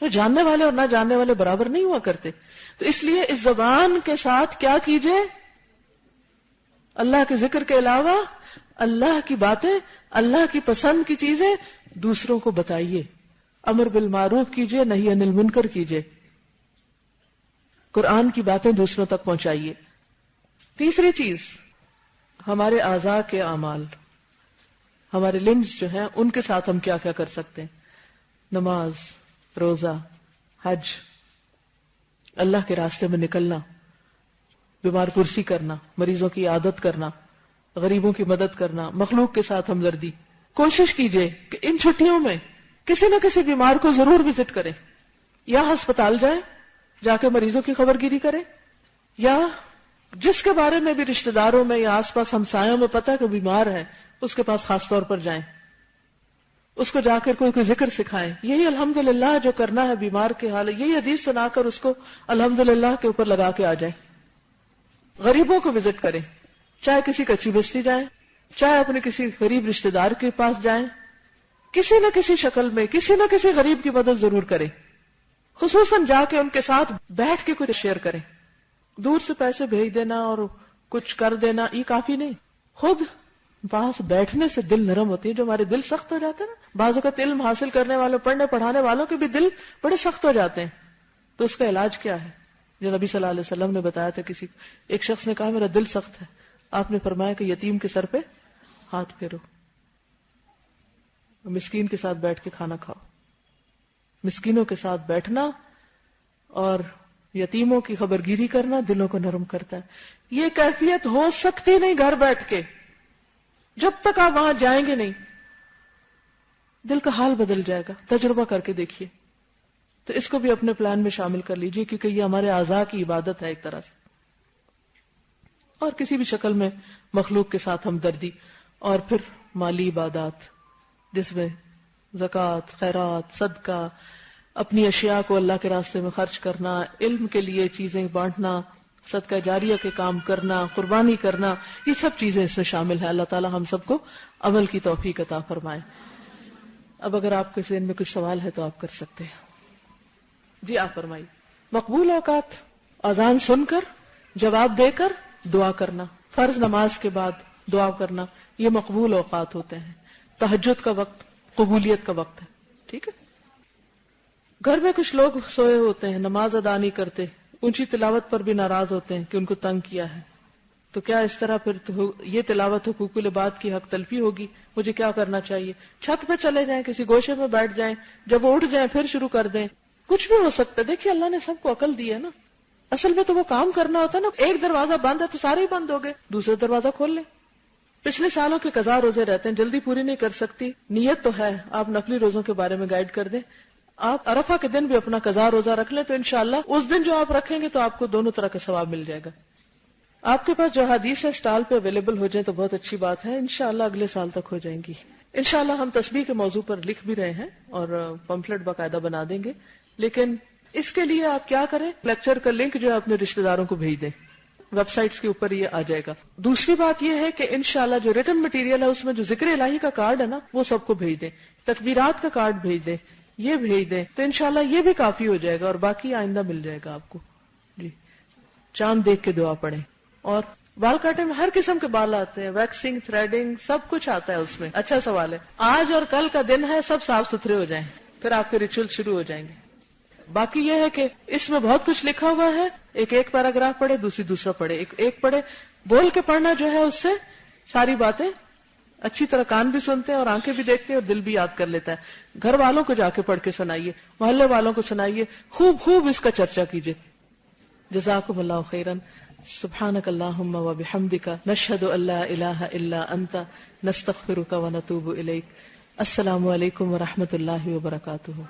تو جاننے والے اور نہ جاننے والے برابر نہیں ہوا کرتے۔ تو اس لیے اس زبان کے ساتھ کیا کیجئے؟ اللہ کے ذکر کے علاوہ اللہ کی باتیں، اللہ کی پسند کی چیزیں دوسروں کو بتائیے، امر بالمعروف کیجئے، نہی عن المنکر کیجئے، قرآن کی باتیں دوسروں تک پہنچائیے۔ تیسری چیز، ہمارے اعضاء کے اعمال، ہمارے لمز جو ہیں ان کے ساتھ ہم کیا کیا کر سکتے ہیں۔ نماز، روزہ، حج، اللہ کے راستے میں نکلنا، بیمار پرسی کرنا، مریضوں کی عیادت کرنا، غریبوں کی مدد کرنا، مخلوق کے ساتھ ہمدردی۔ کوشش کیجئے کہ ان چھٹیوں میں کسی نہ کسی بیمار کو ضرور وزٹ کریں، یا ہسپتال جائیں، جا کے مریضوں کی خبر گیری کریں، یا جس کے بارے میں بھی رشتہ داروں میں یا آس پاس ہمسایوں میں پتہ کہ بیمار ہے اس کے پاس خاص طور پر جائیں، اس کو جا کر کوئی ذکر سکھائیں۔ یہی الحمدللہ جو کرنا ہے بیمار کے حال، یہی حدیث سنا کر اس کو الحمدللہ کے اوپر لگا کے آ جائیں۔ غریبوں کو وزٹ کریں، چاہے کسی کچی بستی جائیں، چاہے اپنے کسی غریب رشتہ دار کے پاس جائیں، کسی نہ کسی شکل میں کسی نہ کسی غریب کی مدد ضرور کریں، خصوصاً جا کے ان کے ساتھ بیٹھ کے کچھ شیئر کریں۔ دور سے پیسے بھیج دینا اور کچھ کر دینا یہ کافی نہیں، خود پاس بیٹھنے سے دل نرم ہوتی ہے۔ جو ہمارے دل سخت ہو جاتے ہیں نا، بعض اوقات علم حاصل کرنے والوں، پڑھنے پڑھانے والوں کے بھی دل بڑے سخت ہو جاتے ہیں، تو اس کا علاج کیا ہے جو نبی صلی اللہ علیہ وسلم نے بتایا تھا؟ ایک شخص نے کہا میرا دل سخت ہے، آپ نے فرمایا کہ یتیم کے سر پہ ہاتھ پھیرو، مسکین کے ساتھ بیٹھ کے کھانا کھاؤ۔ مسکینوں کے ساتھ بیٹھنا اور یتیموں کی خبرگیری کرنا دلوں کو نرم کرتا ہے۔ یہ کیفیت ہو سکتی نہیں گھر بیٹھ کے، جب تک آپ وہاں جائیں گے نہیں، دل کا حال بدل جائے گا۔ تجربہ کر کے دیکھیے۔ تو اس کو بھی اپنے پلان میں شامل کر لیجئے، کیونکہ یہ ہمارے اعضاء کی عبادت ہے ایک طرح سے۔ اور کسی بھی شکل میں مخلوق کے ساتھ ہمدردی، اور پھر مالی عبادات جس میں زکوٰۃ، خیرات، صدقہ، اپنی اشیاء کو اللہ کے راستے میں خرچ کرنا، علم کے لیے چیزیں بانٹنا، صدقہ جاریہ کے کام کرنا، قربانی کرنا، یہ سب چیزیں اس میں شامل ہیں۔ اللہ تعالی ہم سب کو عمل کی توفیق عطا فرمائے۔ اب اگر آپ کے ذہن میں کچھ سوال ہے تو آپ کر سکتے ہیں۔ جی آپ فرمائیے۔ مقبول اوقات: اذان سن کر، جواب دے کر دعا کرنا، فرض نماز کے بعد دعا کرنا، یہ مقبول اوقات ہوتے ہیں۔ تہجد کا وقت قبولیت کا وقت ہے، ٹھیک ہے۔ گھر میں کچھ لوگ سوئے ہوتے ہیں، نماز ادا نہیں کرتے، اونچی تلاوت پر بھی ناراض ہوتے ہیں کہ ان کو تنگ کیا ہے، تو کیا اس طرح پھر یہ تلاوت حقوق العباد کی حق تلفی ہوگی؟ مجھے کیا کرنا چاہیے؟ چھت پہ چلے جائیں، کسی گوشے میں بیٹھ جائیں، جب وہ اٹھ جائیں پھر شروع کر دیں، کچھ بھی ہو سکتا ہے۔ دیکھیے اللہ نے سب کو عقل دی ہے نا، اصل میں تو وہ کام کرنا ہوتا ہے نا۔ ایک دروازہ بند ہے تو سارے ہی بند ہو گئے، دوسرا دروازہ کھول لیں۔ پچھلے سالوں کے قضا روزے رہتے ہیں، جلدی پوری نہیں کر سکتی، نیت تو ہے، آپ نفلی روزوں کے بارے میں گائیڈ کر دیں۔ آپ عرفہ کے دن بھی اپنا قضا روزہ رکھ لیں تو انشاءاللہ اس دن جو آپ رکھیں گے تو آپ کو دونوں طرح کا ثواب مل جائے گا۔ آپ کے پاس جو حدیث ہے اسٹال پہ اویلیبل ہو جائیں تو بہت اچھی بات ہے، انشاءاللہ اگلے سال تک ہو جائیں گی۔ انشاءاللہ ہم تسبیح کے موضوع پر لکھ بھی رہے ہیں اور پمفلٹ باقاعدہ بنا دیں گے، لیکن اس کے لیے آپ کیا کریں، لیکچر کا لنک جو ہے اپنے رشتہ داروں کو بھیج دیں، ویب سائٹس کے اوپر یہ آ جائے گا۔ دوسری بات یہ ہے کہ انشاءاللہ جو ریٹن مٹیریل ہے اس میں جو ذکر الہی کا کارڈ ہے نا وہ سب کو بھیج دیں، تکبیرات کا کارڈ بھیج دیں، یہ بھیج دیں، تو انشاءاللہ یہ بھی کافی ہو جائے گا اور باقی آئندہ مل جائے گا آپ کو۔ جی، چاند دیکھ کے دعا پڑھیں۔ اور بال کاٹے میں ہر قسم کے بال آتے ہیں، ویکسنگ، تھریڈنگ، سب کچھ آتا ہے اس میں۔ اچھا سوال ہے، آج اور کل کا دن ہے، سب صاف ستھرے ہو جائیں، پھر آپ کے ریچول شروع ہو جائیں گے۔ باقی یہ ہے کہ اس میں بہت کچھ لکھا ہوا ہے، ایک پیراگراف پڑھے، دوسرا پڑھے، ایک پڑھے، بول کے پڑھنا جو ہے اس سے ساری باتیں اچھی طرح کان بھی سنتے ہیں اور آنکھیں بھی دیکھتے ہیں اور دل بھی یاد کر لیتا ہے۔ گھر والوں کو جا کے پڑھ کے سنائیے، محلے والوں کو سنائیے، خوب اس کا چرچا کیجیے۔ جزاکم اللہ خیرا۔ سبحانک اللہم و بحمدک، نشہد ان لا الہ الا انت، نستغفرک و نتوب الیک۔ السلام علیکم و رحمۃ اللہ وبرکاتہ۔